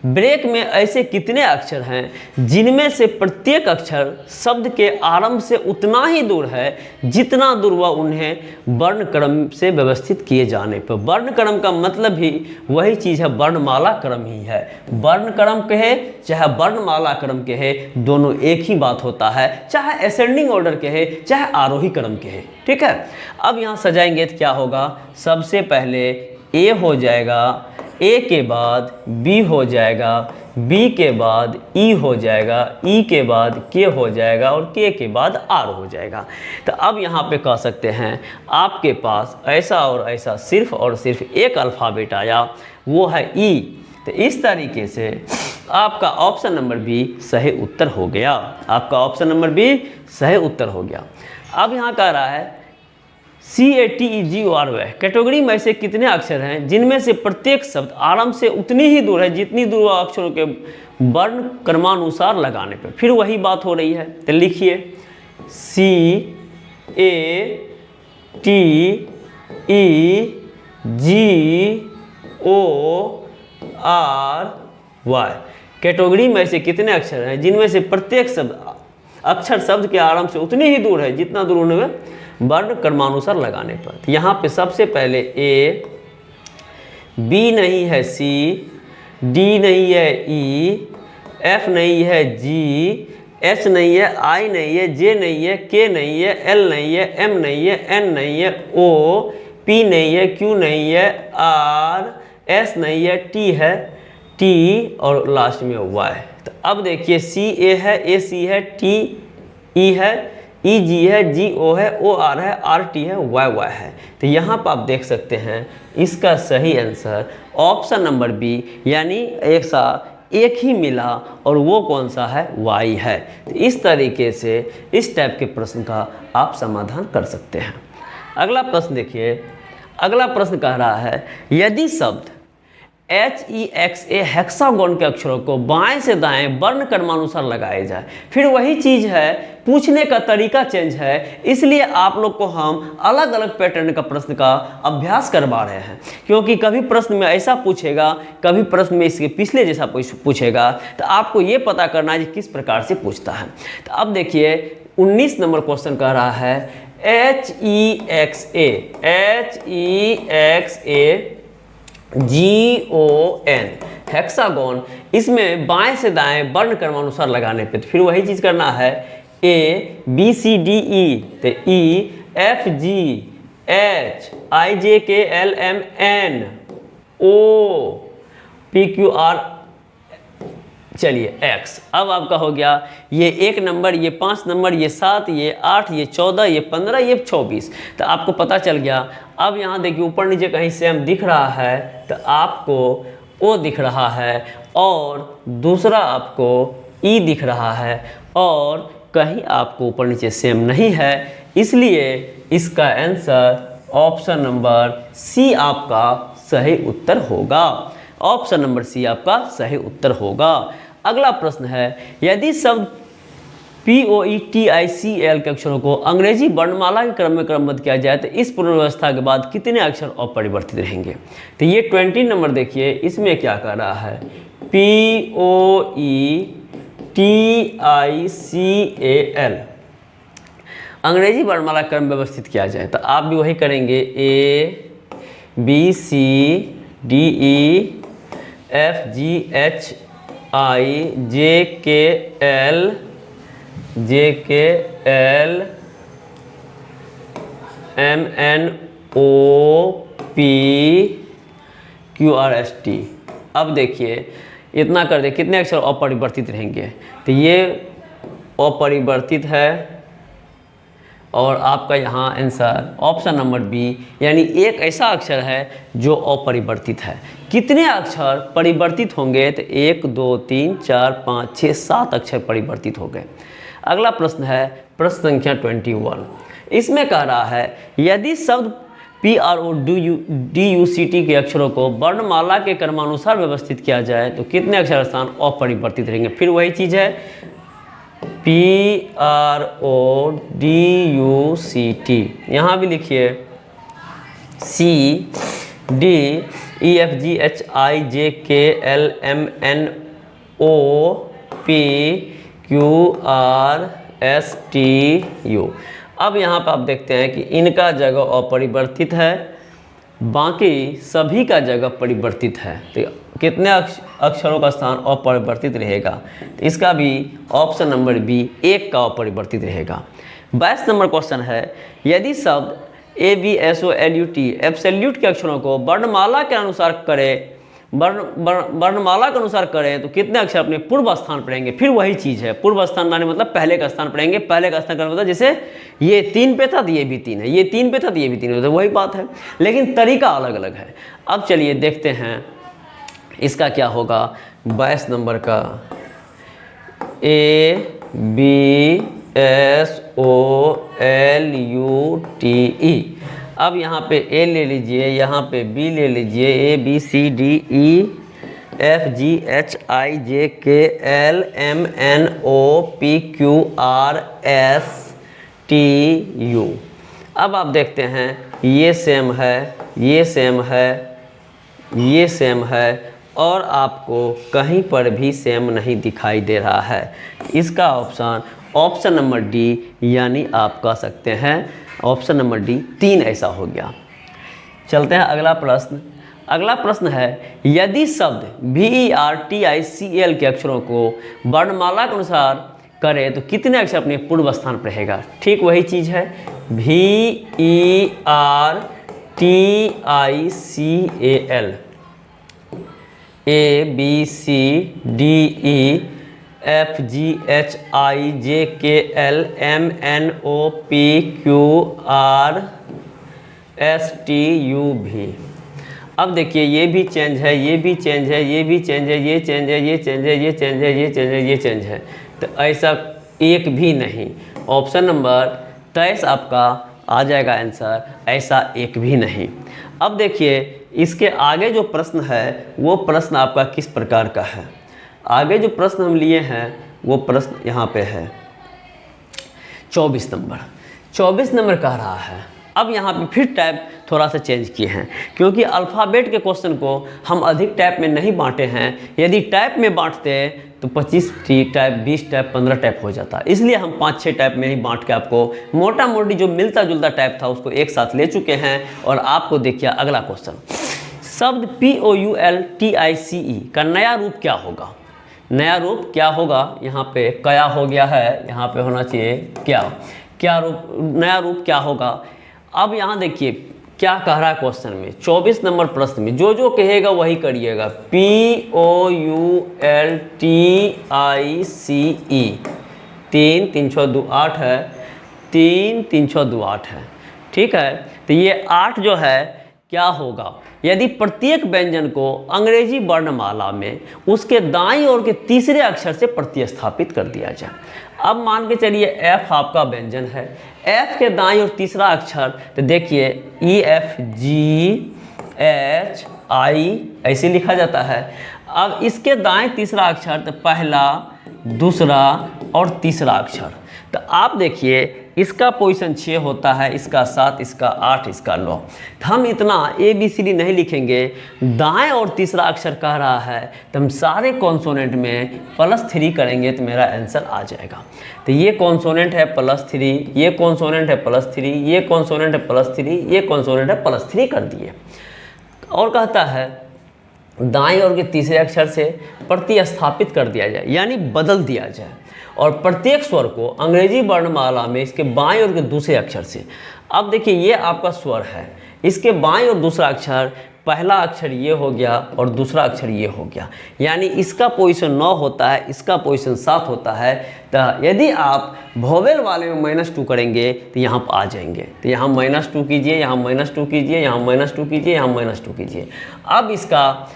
[SPEAKER 1] ब्रेक में ऐसे कितने अक्षर हैं जिनमें से प्रत्येक अक्षर शब्द के आरंभ से उतना ही दूर है जितना दूर वह उन्हें वर्ण क्रम से व्यवस्थित किए जाने पर। वर्ण क्रम का मतलब ही वही चीज़ है, वर्णमाला क्रम ही है। वर्ण क्रम कहे चाहे वर्णमाला क्रम कहे, दोनों एक ही बात होता है, चाहे असेंडिंग ऑर्डर कहे चाहे आरोही क्रम कहे। ठीक है, अब यहाँ सजाएंगे तो क्या होगा? सबसे पहले ए हो जाएगा, ए के बाद बी हो जाएगा, बी के बाद ई हो जाएगा, ई के बाद के हो जाएगा और के बाद आर हो जाएगा। तो अब यहाँ पे कह सकते हैं आपके पास ऐसा और ऐसा सिर्फ और सिर्फ एक अल्फ़ाबेट आया, वो है ई। तो इस तरीके से आपका ऑप्शन नंबर बी सही उत्तर हो गया। आपका ऑप्शन नंबर बी सही उत्तर हो गया। अब यहाँ कह रहा है CATEGORY कैटेगरी में ऐसे कितने अक्षर हैं जिनमें से प्रत्येक शब्द आरंभ से उतनी ही दूर है जितनी दूर वह अक्षरों के वर्ण क्रमानुसार लगाने पर। फिर वही बात हो रही है, तो लिखिए CATEGORY कैटेगरी में ऐसे कितने अक्षर हैं जिनमें से प्रत्येक अक्षर शब्द के आरंभ से उतनी ही दूर है जितना दूर उन्हें वर्ण क्रमानुसार लगाने पर। यहाँ पे सबसे पहले ए, बी नहीं है सी, डी नहीं है ई, एफ नहीं है जी, एच नहीं है, आई नहीं है, जे नहीं है, के नहीं है, एल नहीं है, एम नहीं है, एन नहीं है, ओ, पी नहीं है, क्यू नहीं है, आर, एस नहीं है, टी है, टी और लास्ट में वाई। तो अब देखिए सी ए है, ए सी है, टी ई है, ई जी है, जी ओ है, ओ आर है, आर टी है, वाई वाई है। तो यहाँ पर आप देख सकते हैं इसका सही आंसर ऑप्शन नंबर बी, यानी एक ही मिला और वो कौन सा है? वाई है। तो इस तरीके से इस टाइप के प्रश्न का आप समाधान कर सकते हैं। अगला प्रश्न देखिए। अगला प्रश्न कह रहा है यदि शब्द HEXA हेक्सागोन के अक्षरों को बाएं से दाएं वर्ण क्रमानुसार लगाए जाए। फिर वही चीज़ है, पूछने का तरीका चेंज है, इसलिए आप लोग को हम अलग अलग पैटर्न का प्रश्न का अभ्यास करवा रहे हैं। क्योंकि कभी प्रश्न में ऐसा पूछेगा, कभी प्रश्न में इसके पिछले जैसा पूछेगा, तो आपको ये पता करना है कि किस प्रकार से पूछता है। तो अब देखिए 19 नंबर क्वेश्चन कह रहा है HEXA GON हेक्सागोन, इसमें बाएं से दाएं वर्ण क्रमानुसार लगाने पे। तो फिर वही चीज़ करना है, A B C D E, तो E FGHIJKLMNOPQR, चलिए x। अब आपका हो गया ये 1 नंबर, ये 5 नंबर, ये 7, ये 8, ये 14, ये 15, ये 24। तो आपको पता चल गया। अब यहाँ देखिए ऊपर नीचे कहीं सेम दिख रहा है तो आपको O दिख रहा है, और दूसरा आपको E दिख रहा है, और कहीं आपको ऊपर नीचे सेम नहीं है। इसलिए इसका आंसर ऑप्शन नंबर सी आपका सही उत्तर होगा। ऑप्शन नंबर सी आपका सही उत्तर होगा। अगला प्रश्न है, यदि शब्द POETICL के अक्षरों को अंग्रेजी वर्णमाला के क्रम में क्रमबद्ध किया जाए तो इस पुनर्व्यवस्था के बाद कितने अक्षर अपरिवर्तित रहेंगे। तो ये 20 नंबर देखिए, इसमें क्या कर रहा है, POETICAL अंग्रेजी वर्णमाला क्रम व्यवस्थित किया जाए तो आप भी वही करेंगे, ABCDEFGHIJKL अब देखिए इतना कर दे, कितने अक्षर अपरिवर्तित रहेंगे। तो ये अपरिवर्तित है, और आपका यहाँ आंसर ऑप्शन नंबर बी, यानी एक ऐसा अक्षर है जो अपरिवर्तित है। कितने अक्षर परिवर्तित होंगे, तो 1 2 3 4 5 6 7 अक्षर परिवर्तित हो गए। अगला प्रश्न है प्रश्न संख्या 21। इसमें कह रहा है, यदि शब्द PRODUCT के अक्षरों को वर्णमाला के क्रमानुसार व्यवस्थित किया जाए तो कितने अक्षर स्थान अपरिवर्तित रहेंगे। फिर वही चीज़ है, PRODUCT, यहाँ भी लिखिए CDEFGHIJKLMNOPQRSTU। अब यहाँ पर आप देखते हैं कि इनका जगह अपरिवर्तित है, बाकी सभी का जगह परिवर्तित है। तो कितने अक्षरों का स्थान अपरिवर्तित रहेगा, तो इसका भी ऑप्शन नंबर बी 1 का अपरिवर्तित रहेगा। 22 नंबर क्वेश्चन है, यदि शब्द ABSOLUT एब्सोल्यूट के अक्षरों को वर्णमाला के अनुसार करें तो कितने अक्षर अपने पूर्व स्थान पर रहेंगे। फिर वही चीज़ है, पूर्व स्थान माने मतलब पहले का स्थान पर रहेंगे। पहले का स्थान का मतलब जैसे ये 3 पे था तो ये भी 3 है, ये 3 पे था तो ये भी 3 है, तो वही बात है, लेकिन तरीका अलग अलग है। अब चलिए देखते हैं इसका क्या होगा। 22 नंबर का ABSOLUTE। अब यहाँ पे A ले लीजिए, यहाँ पे B ले लीजिए, ABCDEFGHIJKLMNOPQRSTU। अब आप देखते हैं ये सेम है, ये सेम है, ये सेम है, और आपको कहीं पर भी सेम नहीं दिखाई दे रहा है। इसका ऑप्शन नंबर डी, यानी आप कह सकते हैं ऑप्शन नंबर डी 3 ऐसा हो गया। चलते हैं अगला प्रश्न। अगला प्रश्न है, यदि शब्द VERTICL के अक्षरों को वर्णमाला के अनुसार करें तो कितने अक्षर अपने पूर्व स्थान पर रहेगा। ठीक वही चीज़ है, VERTICAL ABCDEFGHIJKLMNOPQRSTU भी। अब देखिए ये भी चेंज है, ये भी चेंज है, ये भी चेंज है, ये चेंज है, ये चेंज है, ये चेंज है, ये चेंज है, ये चेंज है, तो ऐसा एक भी नहीं। ऑप्शन नंबर 23 आपका आ जाएगा आंसर, ऐसा एक भी नहीं। अब देखिए इसके आगे जो प्रश्न है वो प्रश्न आपका किस प्रकार का है। आगे जो प्रश्न हम लिए हैं वो प्रश्न यहाँ पे है 24 नंबर। 24 नंबर कह रहा है, अब यहाँ पे फिर टाइप थोड़ा सा चेंज किए हैं, क्योंकि अल्फ़ाबेट के क्वेश्चन को हम अधिक टाइप में नहीं बांटे हैं। यदि टाइप में बांटते तो 25 टाइप, 20 टाइप, 15 टाइप हो जाता। इसलिए हम 5-6 टाइप में ही बांट के आपको मोटा मोटी जो मिलता जुलता टाइप था उसको एक साथ ले चुके हैं। और आपको देखिए अगला क्वेश्चन, शब्द POULTICE का नया रूप क्या होगा। नया रूप क्या होगा, यहाँ पे कया हो गया है, यहाँ पे होना चाहिए क्या। क्या रूप, नया रूप क्या होगा। अब यहाँ देखिए क्या कह रहा है क्वेश्चन में, 24 नंबर प्रश्न में जो जो कहेगा वही करिएगा। POULTICE 3 3 6 2 8 है, 3 3 6 2 8 है, ठीक है। तो ये 8 जो है क्या होगा, यदि प्रत्येक व्यंजन को अंग्रेजी वर्णमाला में उसके दाईं ओर के तीसरे अक्षर से प्रतिस्थापित कर दिया जाए। अब मान के चलिए F आपका व्यंजन है, F के दाईं ओर तीसरा अक्षर, तो देखिए EFGHI ऐसे लिखा जाता है। अब इसके दाएं तीसरा अक्षर, तो पहला, दूसरा और तीसरा अक्षर। तो आप देखिए इसका पोजीशन 6 होता है, इसका 7, इसका 8, इसका 9। तो हम इतना ABCD नहीं लिखेंगे, दाएं और तीसरा अक्षर कह रहा है तो हम सारे कॉन्सोनेंट में +3 करेंगे तो मेरा आंसर आ जाएगा। तो ये कॉन्सोनेंट है +3, ये कॉन्सोनेंट है +3, ये कॉन्सोनेंट है +3, ये कॉन्सोनेंट है +3 कर दिए। और कहता है दाएं ओर के तीसरे अक्षर से प्रतिस्थापित कर दिया जाए, यानी बदल दिया जाए, और प्रत्येक स्वर को अंग्रेजी वर्णमाला में इसके बाएं ओर के दूसरे अक्षर से। अब देखिए ये आपका स्वर है, इसके बाएं ओर दूसरा अक्षर, पहला अक्षर ये हो गया और दूसरा अक्षर ये हो गया, यानी इसका पोजीशन 9 होता है, इसका पोजीशन 7 होता है। तो यदि आप वोवेल वाले में -2 करेंगे तो यहाँ पर आ जाएंगे। तो यहाँ -2 कीजिए, यहाँ -2 कीजिए, यहाँ -2 कीजिए, यहाँ -2 कीजिए। अब इसका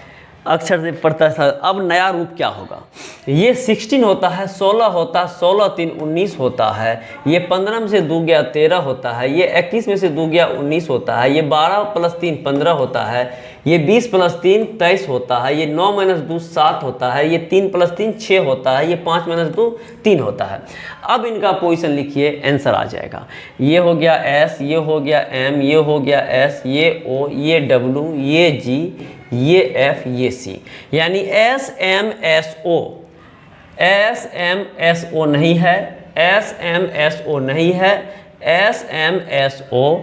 [SPEAKER 1] अक्षर से पढ़ता था। अब नया रूप क्या होगा, ये 16 होता है, 16 होता है, 16 3 19 होता है, ये 15 में से 2 गया 13 होता है, ये 21 में से 2 गया 19 होता है, ये 12 + 3 15 होता है, ये 20 + 3 23 होता है, ये 9 - 2 7 होता है, ये 3 + 3 6 होता है, ये 5 - 2 3 होता है। अब इनका पोजीशन लिखिए, आंसर आ जाएगा। ये हो गया S, ये हो गया M, ये हो गया S, ये O, ये W, ये G, ये F, ये C, यानी SMSO। SMSO नहीं है, SMSO नहीं है, SMSO,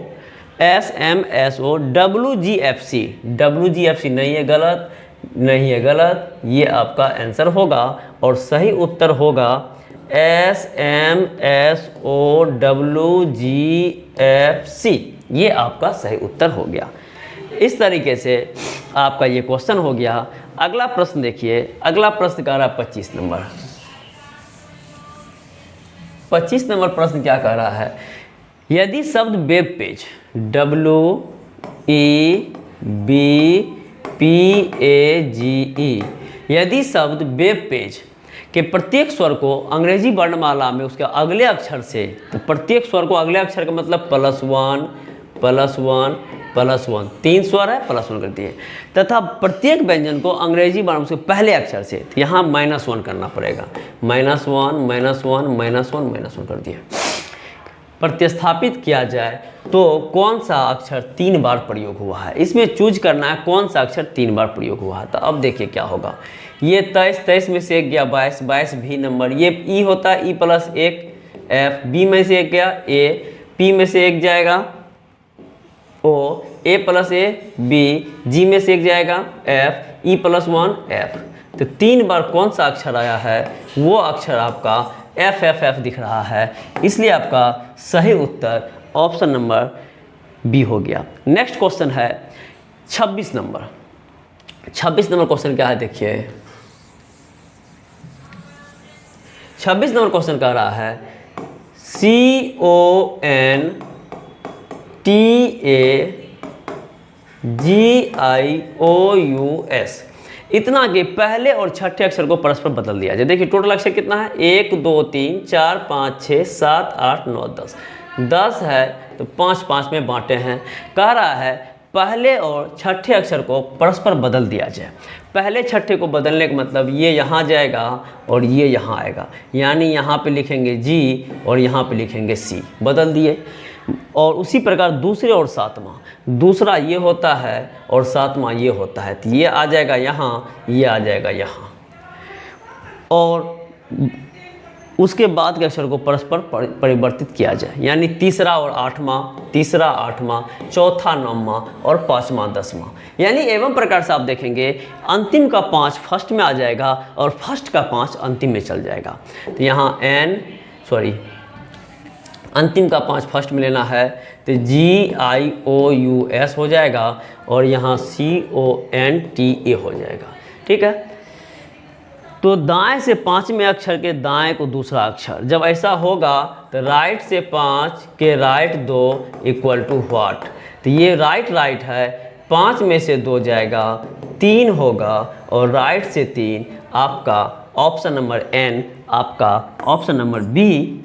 [SPEAKER 1] SMSO, WGFC, WGFC नहीं है, गलत नहीं है, गलत। ये आपका आंसर होगा और सही उत्तर होगा SMSO WGFC, ये आपका सही उत्तर हो गया। इस तरीके से आपका ये क्वेश्चन हो गया। अगला प्रश्न देखिए, अगला प्रश्न कह रहा है 25 नंबर। 25 नंबर प्रश्न क्या कह रहा है, यदि शब्द वेब पेज WEBPAGE, यदि शब्द वेब पेज के प्रत्येक स्वर को अंग्रेजी वर्णमाला में उसके अगले अक्षर से, तो प्रत्येक स्वर को अगले अक्षर का मतलब +1 +1 +1, 3 स्वर है, +1 कर दिए, तथा प्रत्येक व्यंजन को अंग्रेजी वर्ण से पहले अक्षर से, तो यहाँ -1 करना पड़ेगा, -1 -1 -1 -1 कर दिए। प्रतिस्थापित किया जाए तो कौन सा अक्षर 3 बार प्रयोग हुआ है, इसमें चूज करना है कौन सा अक्षर 3 बार प्रयोग हुआ है। तो अब देखिए क्या होगा, ये 23 में से 1 गया 22 भी नंबर, ये E होता है, E + 1 F, B में से 1 गया A, P में से 1 जाएगा O, A + A B, G में से 1 जाएगा F, E + 1 F। तो 3 बार कौन सा अक्षर आया है, वो अक्षर आपका FFF दिख रहा है, इसलिए आपका सही उत्तर ऑप्शन नंबर B हो गया। नेक्स्ट क्वेश्चन है 26 नंबर। 26 नंबर क्वेश्चन क्या है देखिए, 26 नंबर क्वेश्चन कह रहा है CONTAGIOUS, इतना कि पहले और छठे अक्षर को परस्पर बदल दिया जाए। देखिए टोटल अक्षर कितना है, 1 2 3 4 5 6 7 8 9 10, 10 है तो 5 5 में बांटे हैं। कह रहा है पहले और छठे अक्षर को परस्पर बदल दिया जाए। पहले छठे को बदलने का मतलब ये यहाँ जाएगा और ये यहाँ आएगा, यानी यहाँ पे लिखेंगे G और यहाँ पे लिखेंगे C, बदल दिए। और उसी प्रकार दूसरे और सातवां, दूसरा ये होता है और सातवां ये होता है, तो ये आ जाएगा यहाँ, ये आ जाएगा यहाँ। और उसके बाद के अक्षर को परस्पर परिवर्तित किया जाए, यानी तीसरा और आठवां, तीसरा आठवां, चौथा नौवां और पाँचवां 10वां, यानी एवं प्रकार से आप देखेंगे अंतिम का 5 फर्स्ट में आ जाएगा और फर्स्ट का 5 अंतिम में चल जाएगा। तो यहाँ अंतिम का 5 फर्स्ट में लेना है तो GIOUS हो जाएगा और यहाँ CONTA हो जाएगा। ठीक है, तो दाएं से 5वें अक्षर के दाएं को दूसरा अक्षर, जब ऐसा होगा तो राइट से 5 के राइट 2 इक्वल टू व्हाट। तो ये राइट है, 5 में से 2 जाएगा 3 होगा और राइट से 3 आपका ऑप्शन नंबर N, आपका ऑप्शन नंबर B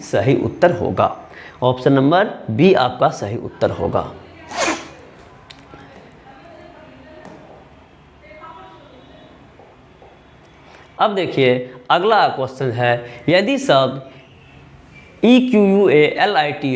[SPEAKER 1] सही उत्तर होगा। ऑप्शन नंबर B आपका सही उत्तर होगा। अब देखिए अगला क्वेश्चन है, यदि शब्द EQUALITY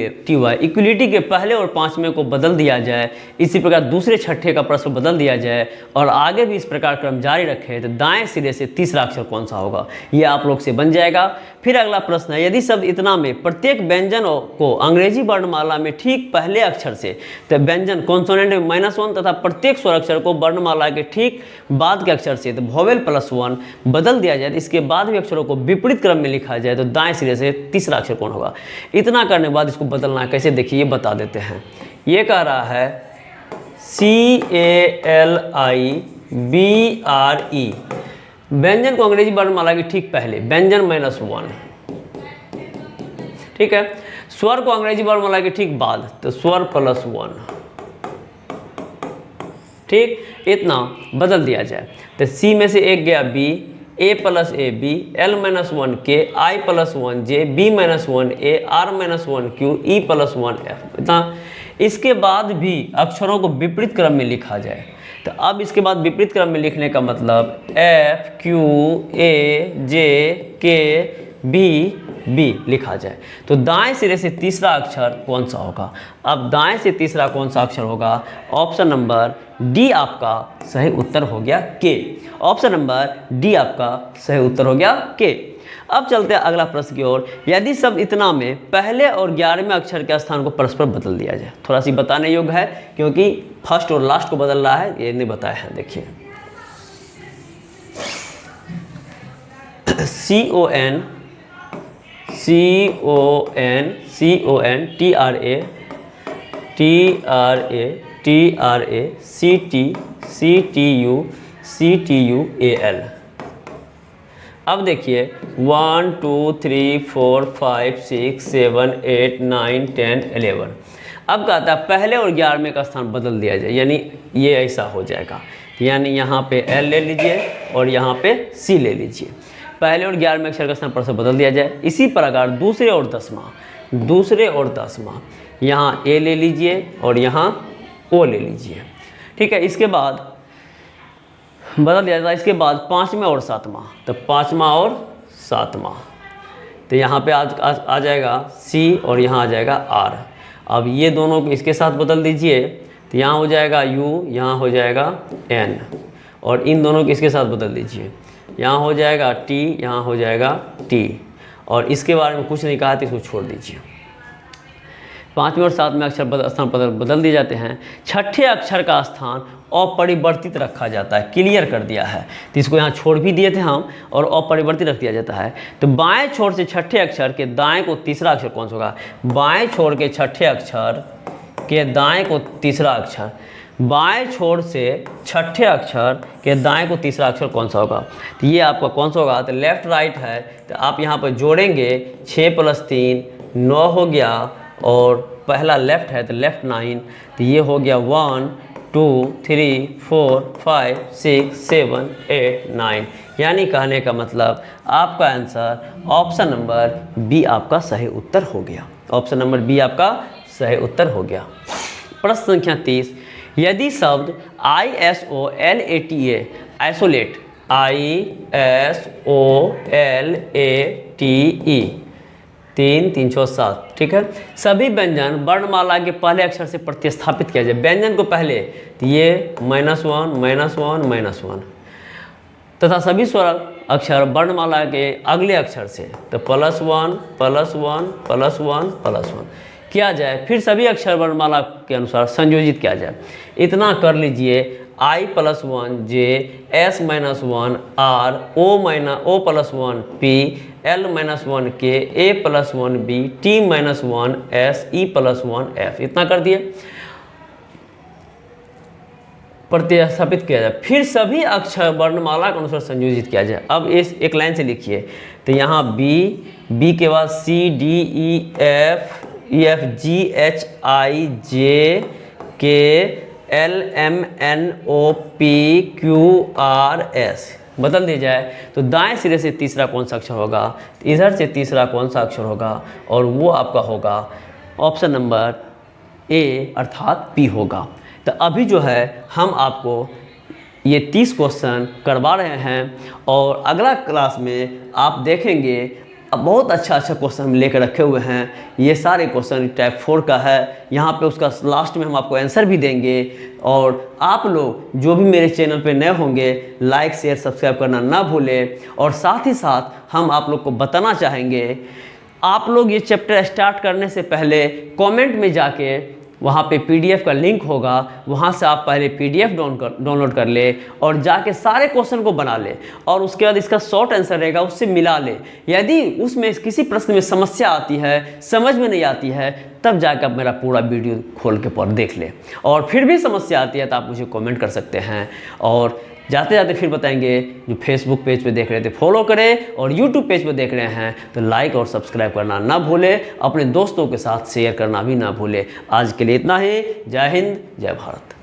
[SPEAKER 1] इक्वलिटी के पहले और 5वें को बदल दिया जाए, इसी प्रकार दूसरे छठे का प्रश्न बदल दिया जाए और आगे भी इस प्रकार क्रम जारी रखे तो दाएं सिरे से तीसरा अक्षर कौन सा होगा, ये आप लोग से बन जाएगा। फिर अगला प्रश्न है, यदि शब्द इतना में प्रत्येक व्यंजन को अंग्रेजी वर्णमाला में ठीक पहले अक्षर से, तो व्यंजन कॉन्सोनेंट में -1 तथा प्रत्येक स्वर अक्षर को वर्णमाला के ठीक बाद के अक्षर से, तो वोवेल +1 बदल दिया जाए, इसके बाद भी अक्षरों को विपरीत क्रम में लिखा जाए तो दाएं सिरे से तीसरा अक्षर कौन होगा। इतना करने के बाद इसको बदलना है, कैसे देखिए ये बता देते हैं। ये कह रहा है CALIBRE, व्यंजन को अंग्रेजी वर्णमाला की ठीक पहले, व्यंजन -1। ठीक है, स्वर को अंग्रेजी वर्णमाला की ठीक बाद, तो स्वर +1। ठीक, इतना बदल दिया जाए तो C में से एक गया B, A + AB, L - 1K, I + 1J, B - 1A, R - 1Q, E + 1F। इतना, इसके बाद भी अक्षरों को विपरीत क्रम में लिखा जाए, तो अब इसके बाद विपरीत क्रम में लिखने का मतलब F Q A J K B B लिखा जाए, तो दाएं सिरे से तीसरा अक्षर कौन सा होगा। अब दाएं से तीसरा कौन सा अक्षर होगा, ऑप्शन नंबर डी आपका सही उत्तर हो गया के। ऑप्शन नंबर डी आपका सही उत्तर हो गया के। अब चलते हैं अगला प्रश्न की ओर, यदि शब्द इतना में पहले और 11वें अक्षर के स्थान को परस्पर बदल दिया जाए। थोड़ा सी बताने योग्य है क्योंकि फर्स्ट और लास्ट को बदल रहा है, ये नहीं बताया है। देखिए CON अब देखिए 1 2 3 4 5 6 7 8 9 10 11। अब कहता है पहले और 11वें का स्थान बदल दिया जाए, यानी ये ऐसा हो जाएगा, यानी यहाँ पे L ले लीजिए और यहाँ पे C ले लीजिए। पहले और 11वें अक्षर का स्थान परस्पर बदल दिया जाए। इसी प्रकार दूसरे और 10वां यहाँ A ले लीजिए और यहाँ O ले लीजिए। ठीक है, इसके बाद बदल दिया जाता है। इसके बाद 5वां और 7वां, तो 5वां और 7वां, तो यहाँ पे आ जाएगा C और यहाँ आ जाएगा R। अब ये दोनों को इसके साथ बदल दीजिए, तो यहाँ हो जाएगा U, यहाँ हो जाएगा N, और इन दोनों को इसके साथ बदल दीजिए, यहाँ हो जाएगा T, यहाँ हो जाएगा T, और इसके बारे में कुछ नहीं कहा तो इसको छोड़ दीजिए। 5वें और 7वें अक्षर स्थान बदल दिए जाते हैं। छठे अक्षर का स्थान अपरिवर्तित रखा जाता है, क्लियर कर दिया है, तो इसको यहाँ छोड़ भी दिए थे हम, और अपरिवर्तित रख दिया जाता है। तो बाएं छोर से छठे अक्षर के दाएं को तीसरा अक्षर कौन सा होगा। बाएं छोर के छठे अक्षर के दाएं को तीसरा अक्षर, बाएं छोर से छठे अक्षर के दाएं को तीसरा अक्षर कौन सा होगा, तो ये आपका कौन सा होगा। तो लेफ्ट राइट है, तो आप यहाँ पर जोड़ेंगे 6 + 3 9 हो गया, और पहला लेफ्ट है तो लेफ्ट 9, तो ये हो गया 1 2 3 4 5 6 7 8 9। यानी कहने का मतलब आपका आंसर ऑप्शन नंबर बी आपका सही उत्तर हो गया। ऑप्शन नंबर बी आपका सही उत्तर हो गया। प्रश्न संख्या 30, यदि शब्द ISOLATE आइसोलेट ISOLATE 3 307, ठीक है, सभी व्यंजन वर्णमाला के पहले अक्षर से प्रतिस्थापित किया जाए। व्यंजन को पहले तो ये -1 तथा सभी स्वर अक्षर वर्णमाला के अगले अक्षर से तो +1 किया जाए, फिर सभी अक्षर वर्णमाला के अनुसार संयोजित किया जाए। इतना कर लीजिए। I +1 J, S -1 R, O +1 P, L-1 K A+1 B T-1 S E+1 F, इतना कर दिए, प्रतिस्थापित किया जाए, फिर सभी अक्षर वर्णमाला के अनुसार संयोजित किया जाए। अब इस एक लाइन से लिखिए, तो यहाँ बी के बाद C D E F G H I J K L M N O P Q R S बदल दिया जाए तो दाएं सिरे से तीसरा कौन सा अक्षर होगा, इधर से तीसरा कौन सा अक्षर होगा, और वो आपका होगा ऑप्शन नंबर ए अर्थात पी होगा। तो अभी जो है हम आपको ये 30 क्वेश्चन करवा रहे हैं, और अगला क्लास में आप देखेंगे अब बहुत अच्छा क्वेश्चन हम लेकर रखे हुए हैं। ये सारे क्वेश्चन टाइप 4 का है, यहाँ पे उसका लास्ट में हम आपको आंसर भी देंगे। और आप लोग जो भी मेरे चैनल पे नए होंगे, लाइक शेयर सब्सक्राइब करना ना भूलें। और साथ ही साथ हम आप लोग को बताना चाहेंगे, आप लोग ये चैप्टर स्टार्ट करने से पहले कमेंट में जाके वहाँ पे PDF का लिंक होगा, वहाँ से आप पहले PDF डाउनलोड कर ले और जाके सारे क्वेश्चन को बना ले, और उसके बाद इसका शॉर्ट आंसर रहेगा उससे मिला ले। यदि उसमें किसी प्रश्न में समस्या आती है, समझ में नहीं आती है, तब जाकर आप मेरा पूरा वीडियो खोल के पर देख ले। और फिर भी समस्या आती है तो आप मुझे कमेंट कर सकते हैं। और जाते जाते फिर बताएंगे, जो फेसबुक पेज पे देख रहे थे फॉलो करें, और यूट्यूब पेज पे देख रहे हैं तो लाइक और सब्सक्राइब करना ना भूलें, अपने दोस्तों के साथ शेयर करना भी ना भूलें। आज के लिए इतना ही। जय हिंद, जय भारत।